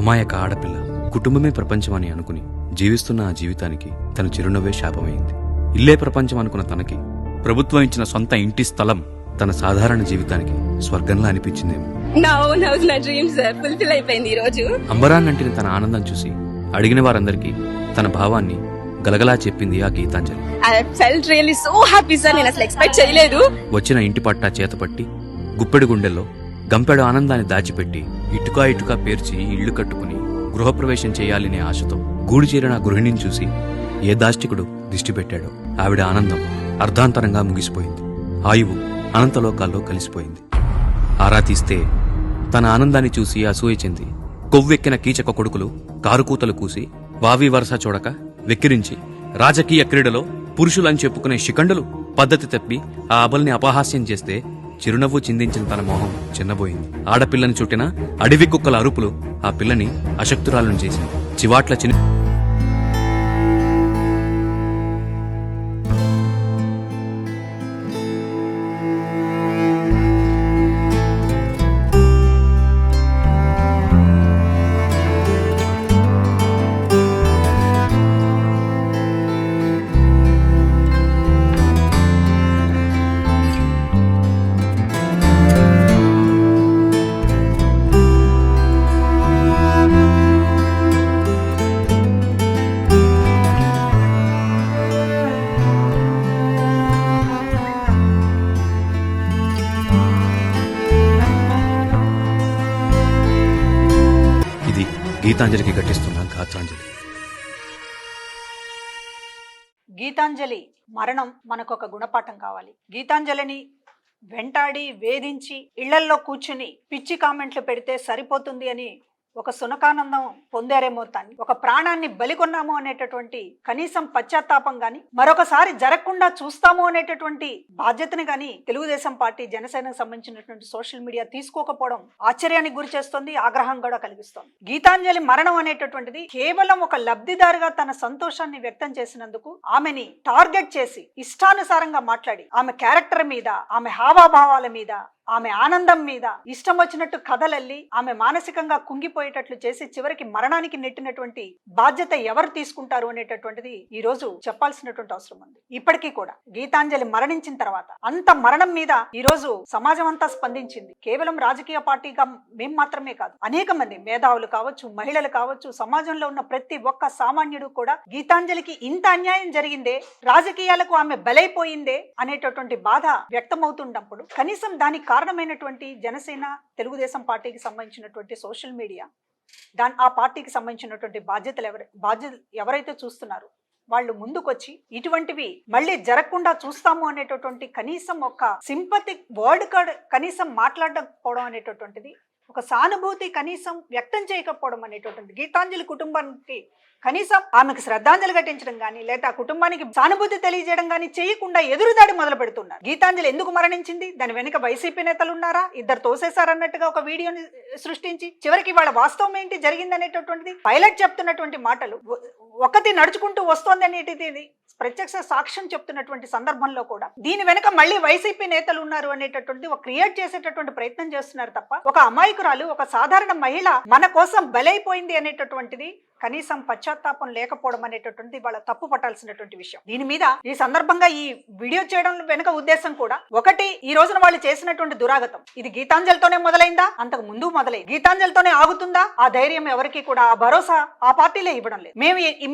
అమాయక ఆడపిల్ల కుటుంబమే ప్రపంచమని అనుకుని జీవిస్తున్న ఆ జీవితానికి తన చిరునవ్వే శాపమైంది. ఇల్లే ప్రపంచం అనుకున్న తనకి ప్రభుత్వం ఇచ్చిన సొంత ఇంటి స్థలం తన సాధారణ జీవితానికి స్వర్గంలా అనిపించిందేమో. అంబరాన్నంటిన తన ఆనందం చూసి అడిగిన వారందరికీ తన భావాన్ని గలగలా చెప్పింది ఆ గీతాంజలి. వచ్చిన ఇంటి పట్టా చేతపట్టి గుప్పెడు గుండెల్లో గంపెడు ఆనందాన్ని దాచిపెట్టి ఇటుకా ఇటుకా పేర్చి ఇళ్లు కట్టుకుని గృహప్రవేశం చేయాలనే ఆశతో గూడు చేరిన గృహిణిని చూసి ఏ దాష్టికుడు దిష్టి పెట్టాడో ఆవిడ ఆనందం అర్ధాంతరంగా ముగిసిపోయింది. ఆయువు అనంతలోకాల్లో కలిసిపోయింది. ఆరా తీస్తే తన ఆనందాన్ని చూసి అసూయ చెంది కొవ్వెక్కిన కీచక కొడుకులు కారుకూతలు కూసి వావి వరస చూడక వెక్కిరించి రాజకీయ క్రీడలో పురుషులని చెప్పుకునే శిఖండులు పద్ధతి తప్పి ఆ అబల్ని అపహాస్యం చేస్తే చిరునవ్వు చిందించిన తన మొహం చిన్నబోయింది. ఆడపిల్లని చుట్టిన అడవి కుక్కల అరుపులు ఆ పిల్లని అశక్తురాలను చేసింది. చివాట్ల గీతాంజలికి ఘటిస్తున్న గాత్రాంజలి. గీతాంజలి మరణం మనకొక గుణపాఠం కావాలి. గీతాంజలిని వెంటాడి వేధించి ఇళ్లల్లో కూర్చుని పిచ్చి కామెంట్లు పెడితే సరిపోతుంది అని ఒక సునకానందం పొందారేమో తాన్ని, ఒక ప్రాణాన్ని బలికొన్నాము అనేటటువంటి కనీసం పశ్చాత్తాపం గాని మరొకసారి జరగకుండా చూస్తాము అనేటటువంటి బాధ్యతని గాని తెలుగుదేశం పార్టీ జనసేనకు సంబంధించినటువంటి సోషల్ మీడియా తీసుకోకపోవడం ఆశ్చర్యానికి గురి చేస్తోంది, ఆగ్రహం కూడా కలిగిస్తోంది. గీతాంజలి మరణం అనేటటువంటిది కేవలం ఒక లబ్ధిదారుగా తన సంతోషాన్ని వ్యక్తం చేసినందుకు ఆమెని టార్గెట్ చేసి ఇష్టానుసారంగా మాట్లాడి ఆమె క్యారెక్టర్ మీద, ఆమె హావాభావాల మీద, ఆమె ఆనందం మీద ఇష్టం వచ్చినట్టు కథలల్లి ఆమె మానసికంగా కుంగిపోయేటట్లు చేసి చివరికి మరణానికి నెట్టినటువంటి బాధ్యత ఎవరు తీసుకుంటారు అనేటటువంటిది ఈ రోజు చెప్పాల్సినటువంటి అవసరం ఉంది. ఇప్పటికీ కూడా గీతాంజలి మరణించిన తర్వాత అంత మరణం మీద ఈ రోజు సమాజం అంతా స్పందించింది. కేవలం రాజకీయ పార్టీగా మేం మాత్రమే కాదు, అనేక మంది మేధావులు కావచ్చు, మహిళలు కావచ్చు, సమాజంలో ఉన్న ప్రతి ఒక్క సామాన్యుడు కూడా గీతాంజలికి ఇంత అన్యాయం జరిగిందే, రాజకీయాలకు ఆమె బలైపోయిందే అనేటటువంటి బాధ వ్యక్తమవుతున్నప్పుడు కనీసం దానికి కారణమైనటువంటి జనసేన తెలుగుదేశం పార్టీకి సంబంధించినటువంటి సోషల్ మీడియా, ఆ పార్టీకి సంబంధించినటువంటి బాధ్యతలు ఎవరైతే చూస్తున్నారో వాళ్ళు ముందుకొచ్చి ఇటువంటివి మళ్ళీ జరగకుండా చూస్తాము అనేటటువంటి కనీసం ఒక సింపతిక్ వర్డ్ కనీసం మాట్లాడకపోవడం అనేటటువంటిది, ఒక సానుభూతి కనీసం వ్యక్తం చేయకపోవడం అనేటటువంటి, గీతాంజలి కుటుంబానికి కనీసం ఆమెకు శ్రద్ధాంజలి ఘటించడం కానీ లేదా ఆ కుటుంబానికి సానుభూతి తెలియజేయడం కానీ చేయకుండా ఎదురుదాడి మొదలు పెడుతున్నారు. గీతాంజలి ఎందుకు మరణించింది, దాని వెనుక వైసీపీ నేతలు ఉన్నారా, ఇద్దరు తోసేశారన్నట్టుగా ఒక వీడియోని సృష్టించి చివరికి వాళ్ళ వాస్తవం ఏంటి జరిగింది అనేటటువంటిది పైలట్ చెప్తున్నటువంటి మాటలు, ఒకటి నడుచుకుంటూ వస్తోంది అనేటిది ప్రత్యక్ష సాక్ష్యం చెప్తున్నటువంటి సందర్భంలో కూడా దీని వెనుక మళ్ళీ వైసీపీ నేతలు ఉన్నారు అనేటటువంటి ఒక క్రియేట్ చేసేటటువంటి ప్రయత్నం చేస్తున్నారు తప్ప ఒక అమాయకురాలు, ఒక సాధారణ మహిళ మన కోసం బలైపోయింది అనేటటువంటిది కనీసం పశ్చాత్తాపం లేకపోవడం అనేటటువంటి వాళ్ళ తప్పు పట్టాల్సినటువంటి విషయం. దీని మీద ఈ సందర్భంగా ఈ వీడియో చేయడం వెనుక ఉద్దేశం కూడా ఒకటి, ఈ రోజున వాళ్ళు చేసినటువంటి దురాగతం ఇది గీతాంజలితోనే మొదలైందా, అంతకు ముందు మొదలై గీతాంజలితోనే ఆగుతుందా, ఆ ధైర్యం ఎవరికి కూడా, ఆ భరోసా ఆ పార్టీలే ఇవ్వడం లేదు.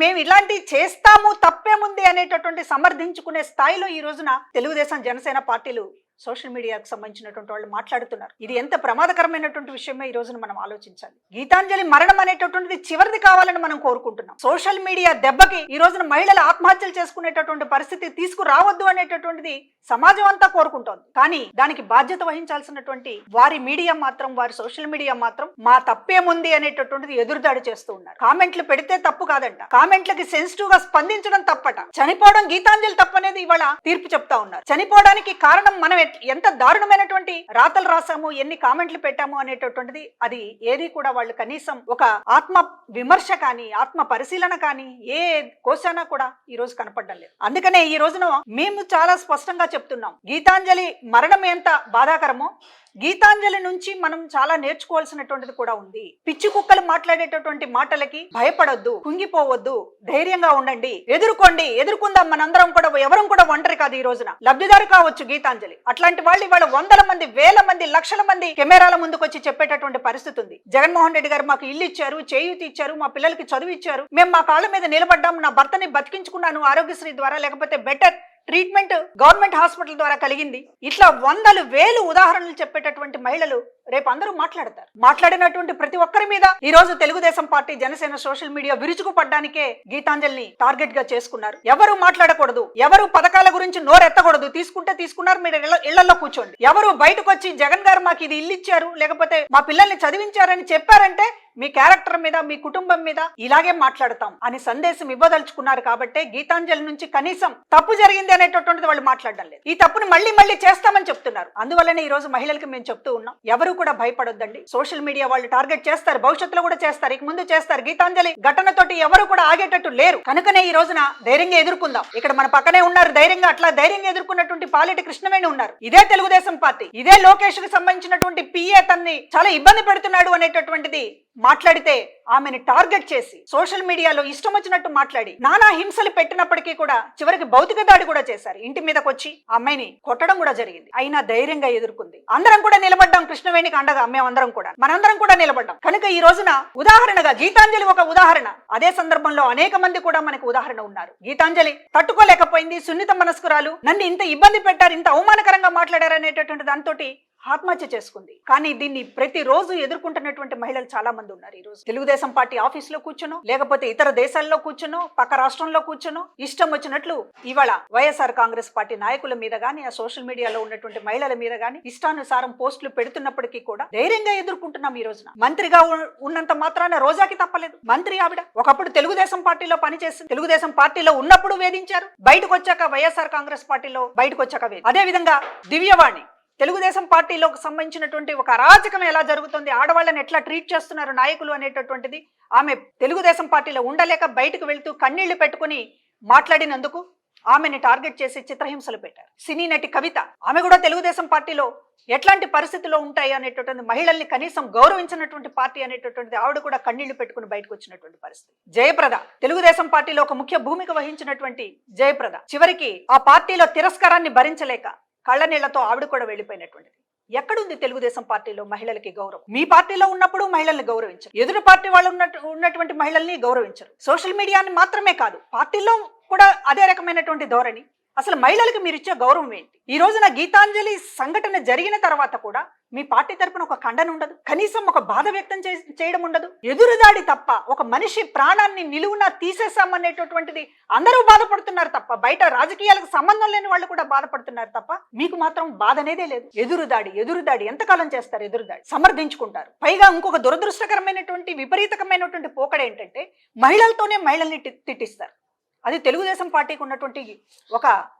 మేము ఇలాంటి చేస్తాము తప్పేముంది అనేటటువంటి సమర్థించుకునే స్థాయిలో ఈ రోజున తెలుగుదేశం జనసేన పార్టీలు సోషల్ మీడియాకు సంబంధించినటువంటి వాళ్ళు మాట్లాడుతున్నారు. ఇది ఎంత ప్రమాదకరమైనటువంటి విషయమే ఈ రోజున మనం ఆలోచించాలి. గీతాంజలి మరణం అనేటటువంటిది చివరిది కావాలని మనం కోరుకుంటున్నాం. సోషల్ మీడియా దెబ్బకి ఈ రోజున మహిళలు ఆత్మహత్యలు చేసుకునేటటువంటి పరిస్థితి తీసుకురావద్దు అనేటటువంటిది సమాజం అంతా కోరుకుంటోంది. కానీ దానికి బాధ్యత వహించాల్సినటువంటి వారి మీడియా మాత్రం, వారి సోషల్ మీడియా మాత్రం మా తప్పేముంది అనేటటువంటిది ఎదురుదాడి చేస్తూ ఉన్నారు. కామెంట్లు పెడితే తప్పు కాదంట, కామెంట్లకి సెన్సిటివ్ గా స్పందించడం తప్పట, చనిపోవడం గీతాంజలి తప్పనేది ఇవాళ తీర్పు చెప్తా ఉన్నారు. చనిపోవడానికి కారణం మనం ఎంత దారుణమైనటువంటి రాతలు రాసాము, ఎన్ని కామెంట్లు పెట్టాము అనేటటువంటిది అది ఏది కూడా వాళ్ళు కనీసం ఒక ఆత్మ విమర్శ కానీ ఆత్మ పరిశీలన కానీ ఏ కోశానా కూడా ఈ రోజు కనపడడం లేదు. అందుకనే ఈ రోజున మేము చాలా స్పష్టంగా చెప్తున్నాం, గీతాంజలి మరణం ఎంత బాధాకరమో గీతాంజలి నుంచి మనం చాలా నేర్చుకోవాల్సినటువంటిది కూడా ఉంది. పిచ్చి కుక్కలు మాట్లాడేటటువంటి మాటలకి భయపడొద్దు, కుంగిపోవద్దు, ధైర్యంగా ఉండండి, ఎదుర్కొందాం. మనందరం కూడా ఎవరం కూడా ఒంటరి కాదు. ఈ రోజున లబ్ధిదారు కావచ్చు గీతాంజలి. అట్లాంటి వాళ్ళు ఇవాళ వందల మంది, వేల మంది, లక్షల మంది కెమెరాల ముందుకు వచ్చి చెప్పేటటువంటి పరిస్థితి ఉంది. జగన్మోహన్ రెడ్డి గారు మాకు ఇల్లు ఇచ్చారు, చేయూతి ఇచ్చారు, మా పిల్లలకి చదువు ఇచ్చారు, మేము మా కాళ్ళ మీద నిలబడ్డాం, నా భర్తని బతికించుకున్నాను ఆరోగ్యశ్రీ ద్వారా, లేకపోతే బెటర్ ట్రీట్మెంట్ గవర్నమెంట్ హాస్పిటల్ ద్వారా కలిగింది. ఇట్లా వందలు వేలు ఉదాహరణలు చెప్పేటటువంటి మహిళలు రేపు అందరూ మాట్లాడతారు. మాట్లాడినటువంటి ప్రతి ఒక్కరి మీద ఈ రోజు Telugu Desam party, Janasena social media విరుచుకుపడ్డానికే గీతాంజలిని టార్గెట్ గా చేసుకున్నారు. ఎవరు మాట్లాడకూడదు, ఎవరు పథకాల గురించి నోరెత్తకూడదు, తీసుకుంటే తీసుకున్నారు, మీరు ఇళ్లలో కూర్చోండి. ఎవరు బయటకు వచ్చి జగన్ గారు మాకు ఇది ఇల్లు ఇచ్చారు, లేకపోతే మా పిల్లల్ని చదివించారని చెప్పారంటే మీ క్యారెక్టర్ మీద, మీ కుటుంబం మీద ఇలాగే మాట్లాడతాం అని సందేశం ఇవ్వదలుచుకున్నారు. కాబట్టే గీతాంజలి నుంచి కనీసం తప్పు జరిగింది అనేటటువంటిది వాళ్ళు మాట్లాడడం లేదు. ఈ తప్పుని మళ్ళీ చేస్తామని చెప్తున్నారు. అందువల్లనే ఈ రోజు మహిళలకు మేము చెప్తూ ఉన్నాం, ఎవరు కూడా భయపడొద్దండి. సోషల్ మీడియా వాళ్ళు టార్గెట్ చేస్తారు, భవిష్యత్తులో కూడా చేస్తారు, ఇక ముందు చేస్తారు. గీతాంజలి ఘటనతోటి ఎవరు కూడా ఆగేటట్టు లేరు. కనుకనే ఈ రోజున ధైర్యంగా ఎదుర్కొందాం. ఇక్కడ మన పక్కనే ఉన్నారు ధైర్యంగా, అట్లా ధైర్యంగా ఎదుర్కొన్నటువంటి పాలెటి కృష్ణవేణి ఉన్నారు. ఇదే తెలుగుదేశం పార్టీ, ఇదే లోకేష్ కి సంబంధించినటువంటి పిఏ తన్ని చాలా ఇబ్బంది పెడుతున్నాడు అనేటటువంటిది మాట్లాడితే ఆమెను టార్గెట్ చేసి సోషల్ మీడియాలో ఇష్టం వచ్చినట్టు మాట్లాడి నానా హింసలు పెట్టినప్పటికీ కూడా చివరికి భౌతిక దాడి కూడా చేశారు. ఇంటి మీదకి వచ్చి అమ్మాయిని కొట్టడం కూడా జరిగింది. అయినా ధైర్యంగా ఎదుర్కొంది. అందరం కూడా నిలబడ్డాం కృష్ణవేణికి అండగా. మేమందరం కూడా, మనందరం కూడా నిలబడ్డాం. కనుక ఈ రోజున ఉదాహరణగా గీతాంజలి ఒక ఉదాహరణ. అదే సందర్భంలో అనేక మంది కూడా మనకు ఉదాహరణ ఉన్నారు. గీతాంజలి తట్టుకోలేకపోయింది, సున్నిత మనస్కురాలు, నన్ను ఇంత ఇబ్బంది పెట్టారు, ఇంత అవమానకరంగా మాట్లాడారు అనేటటువంటి దాంతో ఆత్మహత్య చేసుకుంది. కానీ దీన్ని ప్రతిరోజు ఎదుర్కొంటున్నటువంటి మహిళలు చాలా మంది ఉన్నారు. ఈ రోజు తెలుగుదేశం పార్టీ ఆఫీసులో కూర్చునో, లేకపోతే ఇతర దేశాల్లో కూర్చునో, పక్క రాష్ట్రంలో కూర్చునో ఇష్టం వచ్చినట్లు ఇవాళ వైఎస్ఆర్ కాంగ్రెస్ పార్టీ నాయకుల మీద గానీ, ఆ సోషల్ మీడియాలో ఉన్నటువంటి మహిళల మీద గానీ ఇష్టానుసారం పోస్టులు పెడుతున్నప్పటికీ కూడా ధైర్యంగా ఎదుర్కొంటున్నాం. ఈ రోజున మంత్రిగా ఉన్నంత మాత్రాన రోజాకి తప్పలేదు. మంత్రి ఆవిడ ఒకప్పుడు తెలుగుదేశం పార్టీలో పనిచేసింది. తెలుగుదేశం పార్టీలో ఉన్నప్పుడు వేధించారు, బయటకు వచ్చాక వైఎస్ఆర్ కాంగ్రెస్ పార్టీలో బయటకు వచ్చాక అదే విధంగా దివ్యవాణి తెలుగుదేశం పార్టీలోకి సంబంధించినటువంటి ఒక అరాచకం ఎలా జరుగుతుంది, ఆడవాళ్ళని ఎట్లా ట్రీట్ చేస్తున్నారు నాయకులు అనేటటువంటిది ఆమె తెలుగుదేశం పార్టీలో ఉండలేక బయటకు వెళ్తూ కన్నీళ్లు పెట్టుకుని మాట్లాడినందుకు ఆమెని టార్గెట్ చేసి చిత్రహింసలు పెట్టారు. సినీ నటి కవిత, ఆమె కూడా తెలుగుదేశం పార్టీలో ఎట్లాంటి పరిస్థితుల్లో ఉంటాయి అనేటటువంటి, మహిళల్ని కనీసం గౌరవించినటువంటి పార్టీ అనేటటువంటిది ఆవిడ కూడా కన్నీళ్లు పెట్టుకుని బయటకు వచ్చినటువంటి పరిస్థితి. జయప్రద తెలుగుదేశం పార్టీలో ఒక ముఖ్య భూమిక వహించినటువంటి జయప్రద చివరికి ఆ పార్టీలో తిరస్కారాన్ని భరించలేక కళ్ళనీళ్లతో ఆవిడ కూడా వెళ్ళిపోయినటువంటిది. ఎక్కడుంది తెలుగుదేశం పార్టీలో మహిళలకి గౌరవం? మీ పార్టీలో ఉన్నప్పుడు మహిళల్ని గౌరవించరు, ఎదురు పార్టీ వాళ్ళు ఉన్నటువంటి మహిళల్ని గౌరవించరు. సోషల్ మీడియాని మాత్రమే కాదు, పార్టీలో కూడా అదే రకమైనటువంటి ధోరణి. అసలు మహిళలకు మీరు ఇచ్చే గౌరవం ఏంటి? ఈ రోజున గీతాంజలి సంఘటన జరిగిన తర్వాత కూడా మీ పార్టీ తరపున ఒక ఖండన ఉండదు, కనీసం ఒక బాధ వ్యక్తం చేయడం ఉండదు. ఎదురుదాడి తప్ప, ఒక మనిషి ప్రాణాన్ని నిలువున తీసేసామనేటటువంటిది అందరూ బాధపడుతున్నారు తప్ప, బయట రాజకీయాలకు సంబంధం లేని వాళ్ళు కూడా బాధపడుతున్నారు తప్ప మీకు మాత్రం బాధ అనేదే లేదు. ఎదురుదాడి ఎంతకాలం చేస్తారు? ఎదురుదాడి సమర్థించుకుంటారు. పైగా ఇంకొక దురదృష్టకరమైనటువంటి విపరీతకమైనటువంటి పోకడ ఏంటంటే మహిళలతోనే మహిళల్ని తిట్టిస్తారు. అది తెలుగుదేశం పార్టీకి ఉన్నటువంటి ఒక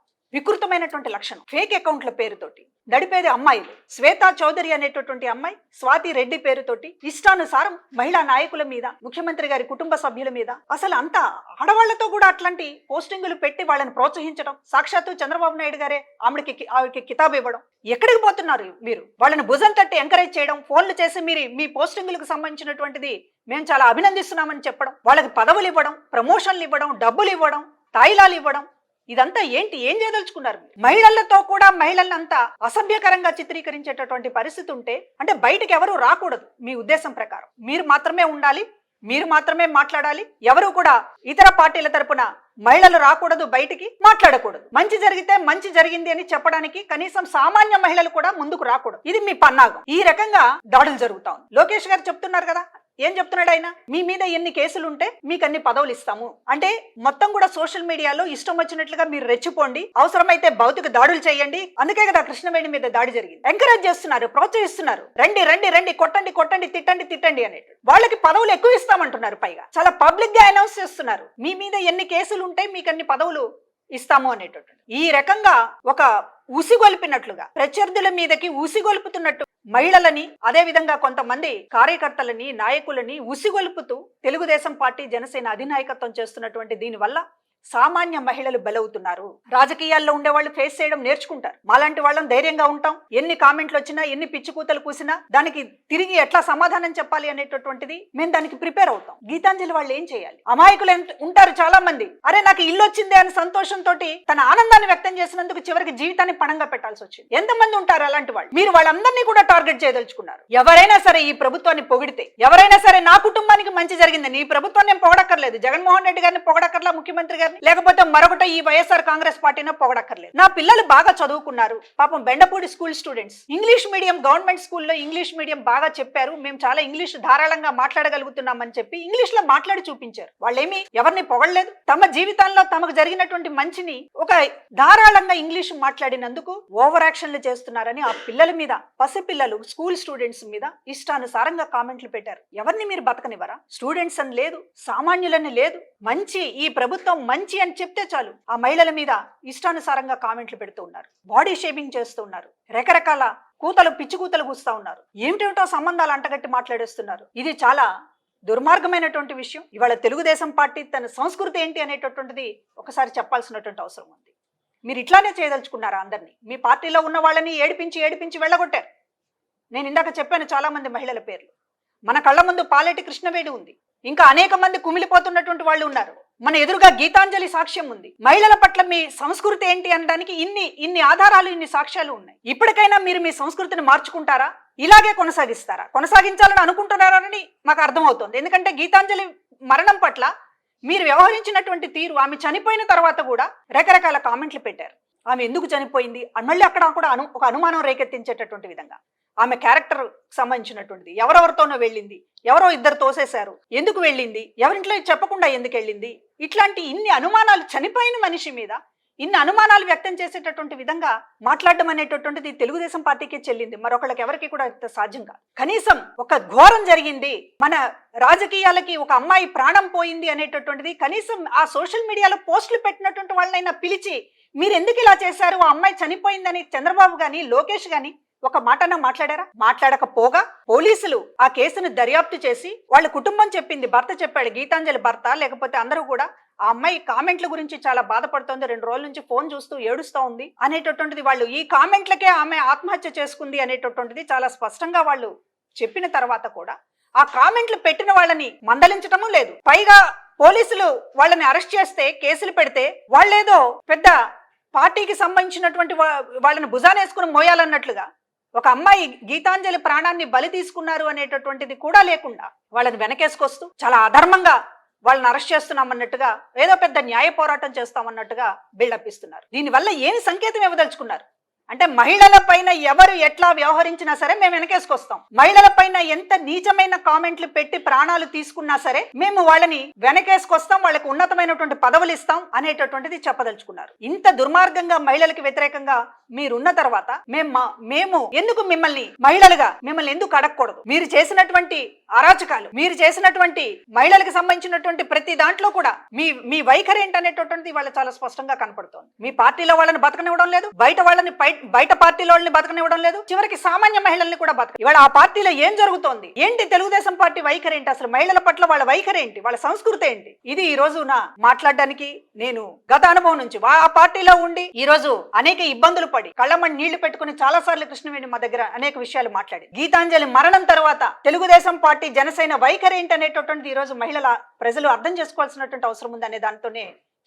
వికృతమైనటువంటి లక్షణం. ఫేక్ అకౌంట్ల పేరుతోటి నడిపేది అమ్మాయిలు. శ్వేతా చౌదరి అనేటటువంటి అమ్మాయి స్వాతి రెడ్డి పేరుతోటి ఇష్టానుసారం మహిళా నాయకుల మీద, ముఖ్యమంత్రి గారి కుటుంబ సభ్యుల మీద, అసలు అంతా ఆడవాళ్లతో కూడా అట్లాంటి పోస్టింగులు పెట్టి వాళ్ళని ప్రోత్సహించడం, సాక్షాత్తు చంద్రబాబు నాయుడు గారే ఆవిడకి కితాబు ఇవ్వడం. ఎక్కడికి పోతున్నారు మీరు? వాళ్ళని భుజం తట్టి ఎంకరేజ్ చేయడం, ఫోన్లు చేసి మీ పోస్టింగులకు సంబంధించినటువంటిది మేము చాలా అభినందిస్తున్నామని చెప్పడం, వాళ్ళకి పదవులు ఇవ్వడం, ప్రమోషన్లు ఇవ్వడం, డబ్బులు ఇవ్వడం, తాయిలాలు ఇవ్వడం, ఇదంతా ఏంటి? ఏం చేయదలుచుకున్నారు? మహిళలతో కూడా మహిళలంతా అసభ్యకరంగా చిత్రీకరించేటటువంటి పరిస్థితి ఉంటే అంటే బయటకు ఎవరు రాకూడదు. మీ ఉద్దేశం ప్రకారం మీరు మాత్రమే ఉండాలి, మీరు మాత్రమే మాట్లాడాలి. ఎవరు కూడా ఇతర పార్టీల తరపున మహిళలు రాకూడదు, బయటికి మాట్లాడకూడదు. మంచి జరిగితే మంచి జరిగింది అని చెప్పడానికి కనీసం సామాన్య మహిళలు కూడా ముందుకు రాకూడదు. ఇది మీ పన్నాగం. ఈ రకంగా దాడులు జరుగుతా ఉంది. లోకేష్ గారు చెప్తున్నారు కదా, ఏం చెప్తున్నాడు ఆయన? మీ మీద ఎన్ని కేసులు ఉంటే మీకు అన్ని పదవులు ఇస్తాము అంటే మొత్తం కూడా సోషల్ మీడియాలో ఇష్టం వచ్చినట్లుగా మీరు రెచ్చిపోండి, అవసరమైతే భౌతిక దాడులు చేయండి. అందుకే కదా కృష్ణవేణి మీద దాడి జరిగింది. ఎంకరేజ్ చేస్తున్నారు, ప్రోత్సహిస్తున్నారు. రండి రండి రండి, కొట్టండి తిట్టండి అనేట్టు. వాళ్ళకి పదవులు ఎక్కువ ఇస్తామంటున్నారు. పైగా చాలా పబ్లిక్ గా అనౌన్స్ చేస్తున్నారు, మీ మీద ఎన్ని కేసులు ఉంటే మీకు అన్ని పదవులు ఇస్తాము అనేటట్టు. ఈ రకంగా ఒక ఉసిగొల్పినట్లుగా ప్రత్యర్థుల మీదకి ఉసిగొల్పుతున్నట్టు మహిళలని, అదే విధంగా కొంతమంది కార్యకర్తలని, నాయకులని ఉసిగొల్పుతూ తెలుగుదేశం పార్టీ, జనసేన అధినాయకత్వం చేస్తున్నటువంటి దీనివల్ల సామాన్య మహిళలు బలవుతున్నారు. రాజకీయాల్లో ఉండే వాళ్ళు ఫేస్ చేయడం నేర్చుకుంటారు. మాలాంటి వాళ్ళం ధైర్యంగా ఉంటాం. ఎన్ని కామెంట్లు వచ్చినా, ఎన్ని పిచ్చి కూతలు కూసినా దానికి తిరిగి ఎట్లా సమాధానం చెప్పాలి అనేటటువంటిది మేము దానికి ప్రిపేర్ అవుతాం. గీతాంజలి వాళ్ళు ఏం చేయాలి? అమాయకులు ఉంటారు చాలా మంది. అరే నాకు ఇల్లు వచ్చింది అని సంతోషంతో తన ఆనందాన్ని వ్యక్తం చేసినందుకు చివరికి జీవితాన్ని పణంగా పెట్టాల్సి వచ్చింది. ఎంతమంది ఉంటారు అలాంటి వాళ్ళు? మీరు వాళ్ళందరినీ కూడా టార్గెట్ చేయదలుచుకున్నారు. ఎవరైనా సరే ఈ ప్రభుత్వాన్ని పొగిడితే, ఎవరైనా సరే నా కుటుంబానికి మంచి జరిగిందని, ఈ ప్రభుత్వాన్ని నేను పొగడక్కర్లేదు, జగన్మోహన్ రెడ్డి గారిని పొగడక్కర్లా, ముఖ్యమంత్రి గారిని, లేకపోతే మరొకటి ఈ వైఎస్ఆర్ కాంగ్రెస్ పార్టీని పొగడక్కర్లేదు. నా పిల్లలు బాగా చదువుకున్నారు. పాపం Bendapudi school students English medium, government స్కూల్లో ఇంగ్లీష్ మీడియం బాగా చెప్పారు, మేము చాలా ఇంగ్లీష్ ధారాళంగా మాట్లాడగలుగుతున్నామని చెప్పి ఇంగ్లీష్ లో మాట్లాడి చూపించారు. వాళ్ళేమి ఎవరిని పొగడలేదు. తమ జీవితంలో తమకు జరిగినటువంటి మంచిని ఒక ధారాళంగా ఇంగ్లీష్ మాట్లాడినందుకు ఓవర్ యాక్షన్లు చేస్తున్నారని ఆ పిల్లల మీద, పసిపిల్లలు స్కూల్ స్టూడెంట్స్ మీద ఇష్టానుసారంగా కామెంట్లు పెట్టారు. ఎవరిని మీరు బతకనివ్వరా? స్టూడెంట్స్ అని లేదు, సామాన్యులని లేదు. మంచి, ఈ ప్రభుత్వం మంచి అని చెప్తే చాలు ఆ మహిళల మీద ఇష్టానుసారంగా కామెంట్లు పెడుతూ ఉన్నారు, బాడీ షేమింగ్ చేస్తూ ఉన్నారు, రకరకాల కూతలు, పిచ్చి కూతలు కూస్తూ ఉన్నారు, ఏమిటేమిటో సంబంధాలు అంటగట్టి మాట్లాడేస్తున్నారు. ఇది చాలా దుర్మార్గమైనటువంటి విషయం. ఇవాళ తెలుగుదేశం పార్టీ తన సంస్కృతి ఏంటి అనేటటువంటిది ఒకసారి చెప్పాల్సినటువంటి అవసరం ఉంది. మీరు ఇట్లానే చేయదలుచుకున్నారా? అందరినీ మీ పార్టీలో ఉన్న వాళ్ళని ఏడిపించి వెళ్ళగొట్టారు. నేను ఇందాక చెప్పాను చాలా మంది మహిళల పేర్లు. మన కళ్ళ ముందు పాలేటి కృష్ణవేణి ఉంది, ఇంకా అనేక మంది కుమిలిపోతున్నటువంటి వాళ్ళు ఉన్నారు. మన ఎదురుగా గీతాంజలి సాక్ష్యం ఉంది. మహిళల పట్ల మీ సంస్కృతి ఏంటి అనడానికి ఇన్ని ఆధారాలు, ఇన్ని సాక్ష్యాలు ఉన్నాయి. ఇప్పటికైనా మీరు మీ సంస్కృతిని మార్చుకుంటారా? ఇలాగే కొనసాగిస్తారా? కొనసాగించాలని అనుకుంటున్నారని మాకు అర్థమవుతోంది. ఎందుకంటే గీతాంజలి మరణం పట్ల మీరు వ్యవహరించినటువంటి తీరు, ఆమె చనిపోయిన తర్వాత కూడా రకరకాల కామెంట్లు పెట్టారు. ఆమె ఎందుకు చనిపోయింది అని మళ్ళీ అక్కడ కూడా ఒక అనుమానం రేకెత్తించేటటువంటి విధంగా ఆమె క్యారెక్టర్ సంబంధించినటువంటిది, ఎవరెవరితోనో వెళ్ళింది, ఎవరో ఇద్దరు తోసేశారు, ఎందుకు వెళ్ళింది, ఎవరింట్లో చెప్పకుండా ఎందుకు వెళ్ళింది, ఇట్లాంటి ఇన్ని అనుమానాలు, చనిపోయిన మనిషి మీద ఇన్ని అనుమానాలు వ్యక్తం చేసేటటువంటి విధంగా మాట్లాడడం అనేటటువంటిది తెలుగుదేశం పార్టీకి చెల్లింది. మరొకళ్ళకి ఎవరికి కూడా సాధ్యం కాదు. కనీసం ఒక ఘోరం జరిగింది, మన రాజకీయాలకి ఒక అమ్మాయి ప్రాణం పోయింది అనేటటువంటిది కనీసం ఆ సోషల్ మీడియాలో పోస్టులు పెట్టినటువంటి వాళ్ళనైనా పిలిచి మీరు ఎందుకు ఇలా చేశారు, ఆ అమ్మాయి చనిపోయిందని చంద్రబాబు గాని, లోకేష్ గాని ఒక మాటన మాట్లాడారా? మాట్లాడకపోగా పోలీసులు ఆ కేసును దర్యాప్తు చేసి వాళ్ళ కుటుంబం చెప్పింది, భర్త చెప్పాడు, గీతాంజలి భర్త, లేకపోతే అందరూ కూడా ఆ అమ్మాయి కామెంట్ల గురించి చాలా బాధపడుతోంది, 2 రోజుల నుంచి ఫోన్ చూస్తూ ఏడుస్తూ ఉంది అనేటటువంటిది, వాళ్ళు ఈ కామెంట్లకే ఆమె ఆత్మహత్య చేసుకుంది అనేటటువంటిది చాలా స్పష్టంగా వాళ్ళు చెప్పిన తర్వాత కూడా ఆ కామెంట్లు పెట్టిన వాళ్ళని మందలించటము లేదు. పైగా పోలీసులు వాళ్ళని అరెస్ట్ చేస్తే, కేసులు పెడితే వాళ్ళేదో పెద్ద పార్టీకి సంబంధించినటువంటి వాళ్ళని భుజానేసుకుని మోయాలన్నట్లుగా ఒక అమ్మాయి గీతాంజలి ప్రాణాన్ని బలి తీసుకున్నారు అనేటటువంటిది కూడా లేకుండా వాళ్ళని వెనకేసుకొస్తూ చాలా అధర్మంగా వాళ్ళని అరెస్ట్ చేస్తున్నామన్నట్టుగా, ఏదో పెద్ద న్యాయ పోరాటం చేస్తామన్నట్టుగా బిల్డప్ ఇస్తున్నారు. దీనివల్ల ఏమి సంకేతం ఇవ్వదలుచుకున్నారు అంటే, మహిళల పైన ఎవరు ఎట్లా వ్యవహరించినా సరే మేము వెనకేసుకొస్తాం, మహిళల పైన ఎంత నీచమైన కామెంట్లు పెట్టి ప్రాణాలు తీసుకున్నా సరే మేము వాళ్ళని వెనకేసుకొస్తాం, వాళ్ళకి ఉన్నతమైనటువంటి పదవులు ఇస్తాం అనేటటువంటిది చెప్పదలుచుకున్నారు. ఇంత దుర్మార్గంగా మహిళలకు వ్యతిరేకంగా మీరున్న తర్వాత మేము ఎందుకు మిమ్మల్ని మహిళలుగా మిమ్మల్ని ఎందుకు అడగకూడదు? మీరు చేసినటువంటి అరాచకాలు, మీరు చేసినటువంటి మహిళలకు సంబంధించినటువంటి ప్రతి దాంట్లో కూడా మీ వైఖరి ఏంటనేటటువంటిది వాళ్ళ చాలా స్పష్టంగా కనపడుతోంది. మీ పార్టీలో వాళ్ళని బతకనివ్వడం లేదు, బయట పార్టీలో వాళ్ళని బతకనివ్వడం లేదు, చివరికి సామాన్య మహిళల్ని కూడా ఇవాళ ఆ పార్టీలో ఏం జరుగుతోంది ఏంటి? తెలుగుదేశం పార్టీ వైఖరి ఏంటి? అసలు మహిళల పట్ల వాళ్ళ వైఖరి ఏంటి? వాళ్ళ సంస్కృతి ఏంటి? ఇది ఈ రోజు మాట్లాడడానికి నేను గత అనుభవం నుంచి ఆ పార్టీలో ఉండి ఈ రోజు అనేక ఇబ్బందులు పడి కళ్ళమని నీళ్లు పెట్టుకుని చాలా సార్లు కృష్ణవేణి మా దగ్గర అనేక విషయాలు మాట్లాడి, గీతాంజలి మరణం తర్వాత తెలుగుదేశం పార్టీ, జనసేన వైఖరి ఏంటి అనేటటువంటిది ఈ రోజు ప్రజలు అర్థం చేసుకోవాల్సినటువంటి అవసరం ఉంది అనే దాంతోనే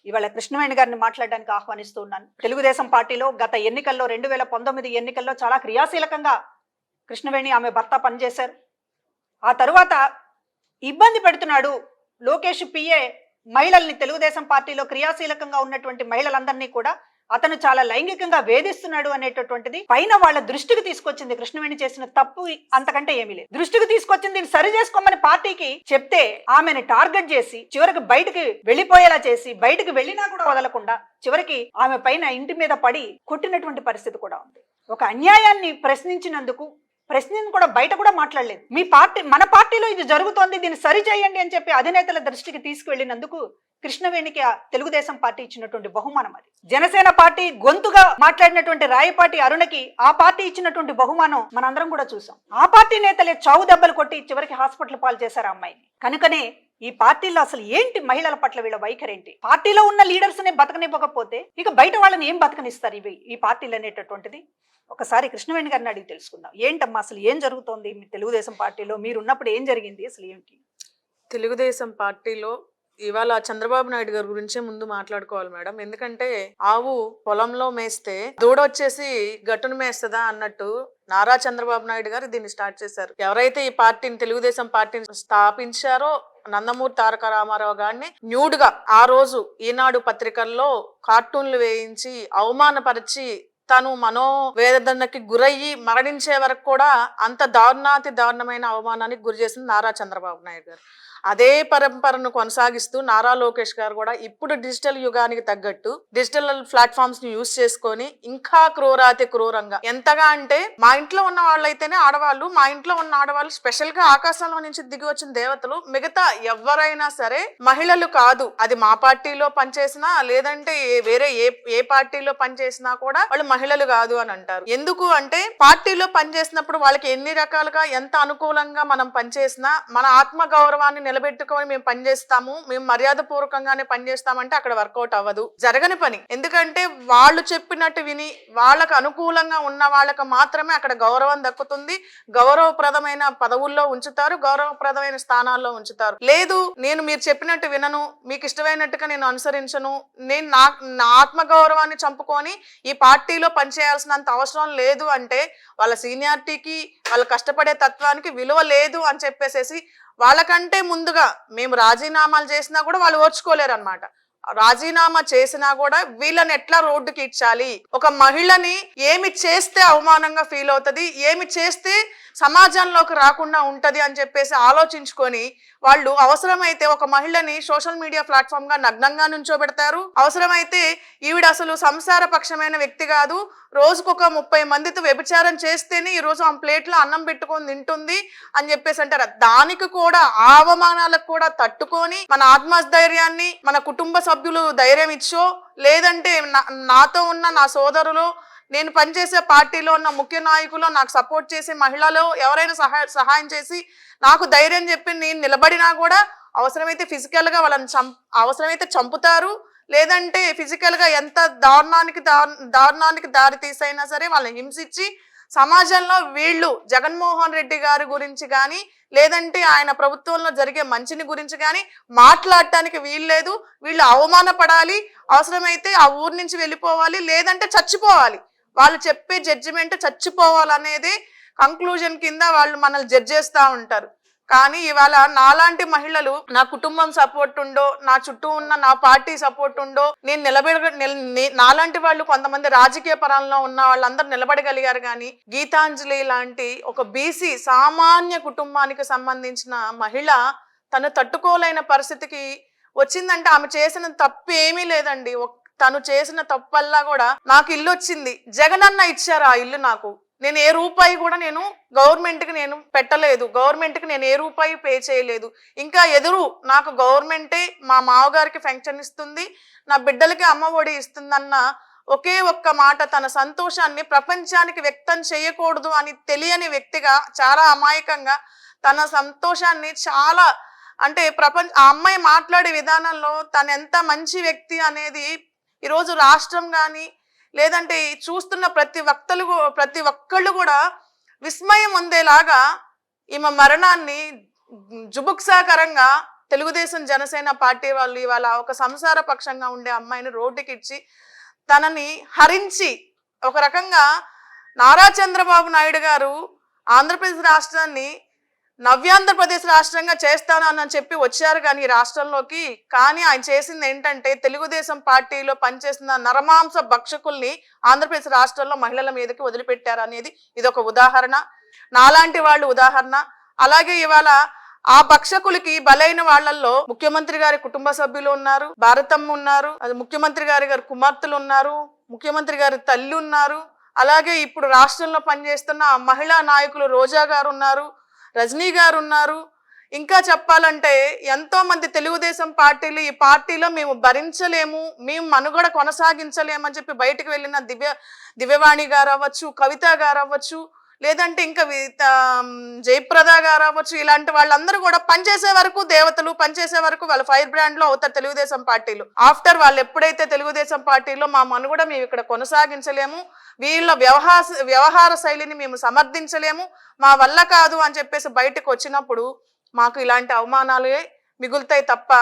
ఇవాళ కృష్ణవేణి గారిని మాట్లాడడానికి ఆహ్వానిస్తూ ఉన్నాను. తెలుగుదేశం పార్టీలో గత ఎన్నికల్లో 2019 ఎన్నికల్లో చాలా క్రియాశీలకంగా కృష్ణవేణి, ఆమె భర్త పనిచేశారు. ఆ తరువాత ఇబ్బంది పెడుతున్నాడు లోకేష్ పిఏ మహిళల్ని, తెలుగుదేశం పార్టీలో క్రియాశీలకంగా ఉన్నటువంటి మహిళలందరినీ కూడా అతను చాలా లైంగికంగా వేధిస్తున్నాడు అనేటటువంటిది పైన వాళ్ళ దృష్టికి తీసుకొచ్చింది. కృష్ణవేణి చేసిన తప్పు అంతకంటే ఏమీ లేదు. దృష్టికి తీసుకొచ్చింది, సరి చేసుకోమని పార్టీకి చెప్తే ఆమెను టార్గెట్ చేసి చివరికి బయటికి వెళ్ళిపోయేలా చేసి, బయటికి వెళ్ళినా కూడా వదలకుండా చివరికి ఆమె పైన ఇంటి మీద పడి కొట్టినటువంటి పరిస్థితి కూడా ఉంది. ఒక అన్యాయాన్ని ప్రశ్నించినందుకు కూడా బయట కూడా మాట్లాడలేదు. మన పార్టీలో ఇది జరుగుతోంది, దీన్ని సరి చేయండి అని చెప్పి అధినేతల దృష్టికి తీసుకువెళ్ళినందుకు కృష్ణవేణికి తెలుగుదేశం పార్టీ ఇచ్చినటువంటి బహుమానం అది. జనసేన పార్టీ గొంతుగా మాట్లాడినటువంటి రాయపాటి అరుణకి ఆ పార్టీ ఇచ్చినటువంటి బహుమానం మనందరం కూడా చూసాం. ఆ పార్టీ నేతలే చావు దెబ్బలు కొట్టి చివరికి హాస్పిటల్ పాలు చేశారు అమ్మాయిని. కనుకనే ఈ పార్టీలో అసలు ఏంటి మహిళల పట్ల వీళ్ళ వైఖరి ఏంటి? పార్టీలో ఉన్న లీడర్స్ నే బతకనివ్వకపోతే ఇక బయట వాళ్ళని ఏం బతకనిస్తారు ఈ పార్టీలు అనేటటువంటిది? ఒకసారి కృష్ణవేణి గారిని అడిగి తెలుసుకుందాం. ఏంటమ్మా అసలు ఏం జరుగుతోంది మీ తెలుగుదేశం పార్టీలో? మీరు ఉన్నప్పుడు ఏం జరిగింది? అసలు ఏంటి తెలుగుదేశం పార్టీలో ఇవాళ చంద్రబాబు నాయుడు గారి గురించే ముందు మాట్లాడుకోవాలి మేడం. ఎందుకంటే ఆవు పొలంలో మేస్తే దూడ వచ్చేసి గట్టును మేస్తుందా అన్నట్టు నారా చంద్రబాబు నాయుడు గారు దీన్ని స్టార్ట్ చేశారు. ఎవరైతే ఈ పార్టీని తెలుగుదేశం పార్టీని స్థాపించారో నందమూరి తారక రామారావు గారిని న్యూడ్ గా ఆ రోజు ఈనాడు పత్రికల్లో కార్టూన్లు వేయించి అవమానపరిచి తను మనోవేదనకి గురయ్యి మరణించే వరకు కూడా అంత దారుణమైన అవమానానికి గురి చేసింది నారా చంద్రబాబు నాయుడు గారు. అదే పరంపరను కొనసాగిస్తూ నారా లోకేష్ గారు కూడా ఇప్పుడు డిజిటల్ యుగానికి తగ్గట్టు డిజిటల్ ప్లాట్ఫామ్స్ ని యూజ్ చేసుకొని ఇంకా క్రూరాతి క్రూరంగా, ఎంతగా అంటే మా ఇంట్లో ఉన్న వాళ్ళైతేనే ఆడవాళ్ళు, మా ఇంట్లో ఉన్న ఆడవాళ్ళు స్పెషల్ గా ఆకాశంలో నుంచి దిగి వచ్చిన దేవతలు, మిగతా ఎవరైనా సరే మహిళలు కాదు. అది మా పార్టీలో పనిచేసినా లేదంటే వేరే ఏ పార్టీలో పనిచేసినా కూడా వాళ్ళు మహిళలు కాదు అని అంటారు. ఎందుకు అంటే పార్టీలో పనిచేసినప్పుడు వాళ్ళకి ఎన్ని రకాలుగా ఎంత అనుకూలంగా మనం పనిచేసినా మన ఆత్మ గౌరవాన్ని నిలబెట్టుకొని మేము పనిచేస్తాము, మేము మర్యాద పూర్వకంగానే పనిచేస్తామంటే అక్కడ వర్కౌట్ అవ్వదు, జరగని పని. ఎందుకంటే వాళ్ళు చెప్పినట్టు విని వాళ్ళకు అనుకూలంగా ఉన్న వాళ్ళకి మాత్రమే అక్కడ గౌరవం దక్కుతుంది, గౌరవప్రదమైన పదవుల్లో ఉంచుతారు, గౌరవప్రదమైన స్థానాల్లో ఉంచుతారు. లేదు నేను మీరు చెప్పినట్టు వినను, మీకు ఇష్టమైనట్టుగా నేను అనుసరించను, నేను నా ఆత్మగౌరవాన్ని చంపుకొని ఈ పార్టీలో పనిచేయాల్సినంత అవసరం లేదు అంటే వాళ్ళ సీనియారిటీకి వాళ్ళ కష్టపడే తత్వానికి విలువ లేదు అని చెప్పేసేసి వాళ్ళకంటే ముందుగా మేము రాజీనామాలు చేసినా కూడా వాళ్ళు ఓర్చుకోలేరు అనమాట. రాజీనామా చేసినా కూడా వీళ్ళని ఎట్లా రోడ్డుకి ఇచ్చాలి, ఒక మహిళని ఏమి చేస్తే అవమానంగా ఫీల్ అవుతుంది, ఏమి చేస్తే సమాజంలోకి రాకుండా ఉంటది అని చెప్పేసి ఆలోచించుకొని వాళ్ళు అవసరమైతే ఒక మహిళని సోషల్ మీడియా ప్లాట్ఫామ్ గా నగ్నంగా నుంచోబెడతారు. అవసరమైతే ఈవిడ అసలు సంసార పక్షమైన వ్యక్తి కాదు, రోజుకొక 30 మందితో వ్యభిచారం చేస్తేనే ఈ రోజు ఆ ప్లేట్లో అన్నం పెట్టుకొని తింటుంది అని చెప్పేసి అంటారు. దానికి కూడా ఆ అవమానాలకు కూడా తట్టుకొని మన ఆత్మస్థైర్యాన్ని మన కుటుంబ సభ్యులు ధైర్యం ఇచ్చో, లేదంటే నాతో ఉన్న నా సోదరులు, నేను పనిచేసే పార్టీలో ఉన్న ముఖ్య నాయకులు, నాకు సపోర్ట్ చేసే మహిళలు ఎవరైనా సహాయం చేసి నాకు ధైర్యం చెప్పి నేను నిలబడినా కూడా అవసరమైతే ఫిజికల్ గా వాళ్ళని అవసరమైతే చంపుతారు, లేదంటే ఫిజికల్ గా ఎంత దారుణానికి దారి తీసైనా సరే వాళ్ళని హింసించి సమాజంలో వీళ్ళు జగన్మోహన్ రెడ్డి గారి గురించి కానీ లేదంటే ఆయన ప్రభుత్వంలో జరిగే మంచిని గురించి కానీ మాట్లాడటానికి వీల్లేదు. వీళ్ళు అవమానపడాలి, అవసరమైతే ఆ ఊరు నుంచి వెళ్ళిపోవాలి, లేదంటే చచ్చిపోవాలి. వాళ్ళు చెప్పే జడ్జిమెంట్ చచ్చిపోవాలనేది కంక్లూజన్ కింద వాళ్ళు మనల్ని జడ్జ్ చేస్తూ ఉంటారు. కానీ ఇవాళ నాలాంటి మహిళలు, నా కుటుంబం సపోర్ట్ ఉండో, నా చుట్టూ ఉన్న నా పార్టీ సపోర్ట్ ఉండో, నాలాంటి వాళ్ళు కొంతమంది రాజకీయ పరంలో ఉన్న వాళ్ళందరూ నిలబడగలిగారు. కానీ గీతాంజలి లాంటి ఒక బీసీ సామాన్య కుటుంబానికి సంబంధించిన మహిళ తను తట్టుకోలేని పరిస్థితికి వచ్చిందంటే ఆమె చేసిన తప్పు ఏమీ లేదండి. తను చేసిన తప్పల్లా కూడా నాకు ఇల్లు వచ్చింది, జగనన్న ఇచ్చారు ఆ ఇల్లు నాకు, నేను ఏ రూపాయి కూడా నేను గవర్నమెంట్కి నేను పెట్టలేదు, గవర్నమెంట్కి నేను ఏ రూపాయి పే చేయలేదు. ఇంకా ఎదురు నాకు గవర్నమెంటే మా మావగారికి పెన్షన్ ఇస్తుంది, నా బిడ్డలకి అమ్మ ఒడి ఇస్తుందన్న ఒకే ఒక్క మాట, తన సంతోషాన్ని ప్రపంచానికి వ్యక్తం చేయకూడదు అని తెలియని వ్యక్తిగా చాలా అమాయకంగా తన సంతోషాన్ని చాలా అంటే ఆ అమ్మాయి మాట్లాడే విధానంలో తను ఎంత మంచి వ్యక్తి అనేది ఈరోజు రాష్ట్రం కానీ లేదంటే చూస్తున్న ప్రతి ఒక్కళ్ళు కూడా విస్మయం పొందేలాగా ఈమె మరణాన్ని జుబుక్సాకరంగా తెలుగుదేశం జనసేన పార్టీ వాళ్ళు ఇవాళ ఒక సంసార పక్షంగా ఉండే అమ్మాయిని రోడ్డుకి ఇచ్చి తనని హరించి ఒక రకంగా నారా చంద్రబాబు నాయుడు గారు ఆంధ్రప్రదేశ్ రాష్ట్రాన్ని నవ్యాంధ్రప్రదేశ్ రాష్ట్రంగా చేస్తానని చెప్పి వచ్చారు కానీ రాష్ట్రంలోకి. కానీ ఆయన చేసింది ఏంటంటే తెలుగుదేశం పార్టీలో పనిచేసిన నరమాంస భక్షకుల్ని ఆంధ్రప్రదేశ్ రాష్ట్రంలో మహిళల మీదకి వదిలిపెట్టారు అనేది ఇదొక ఉదాహరణ, నాలాంటి వాళ్ళు ఉదాహరణ. అలాగే ఇవాళ ఆ భక్షకులకి బలైన వాళ్ళల్లో ముఖ్యమంత్రి గారి కుటుంబ సభ్యులు ఉన్నారు, భారతమ్మ ఉన్నారు, అది ముఖ్యమంత్రి గారి కుమార్తెలు ఉన్నారు, ముఖ్యమంత్రి గారి తల్లి ఉన్నారు, అలాగే ఇప్పుడు రాష్ట్రంలో పనిచేస్తున్న మహిళా నాయకులు రోజా గారు ఉన్నారు, రజనీ గారు ఉన్నారు. ఇంకా చెప్పాలంటే ఎంతో మంది తెలుగుదేశం పార్టీలు ఈ పార్టీలో మేము భరించలేము, మేము మనుగడ కొనసాగించలేము అని చెప్పి బయటకు వెళ్ళిన దివ్యవాణి గారు అవ్వచ్చు, కవిత గారు అవ్వచ్చు, లేదంటే ఇంకా జయప్రద గారు అవ్వచ్చు, ఇలాంటి వాళ్ళందరూ కూడా పనిచేసే వరకు దేవతలు, పనిచేసే వరకు వాళ్ళ ఫైర్ బ్రాండ్ లో అవుతారు తెలుగుదేశం పార్టీలో. ఆఫ్టర్ వాళ్ళు ఎప్పుడైతే తెలుగుదేశం పార్టీలో మా మనుగడ మేము ఇక్కడ కొనసాగించలేము, వీళ్ళ వ్యవహార శైలిని మేము సమర్థించలేము, మా వల్ల కాదు అని చెప్పేసి బయటకు వచ్చినప్పుడు మాకు ఇలాంటి అవమానాలే మిగులుతాయి తప్ప,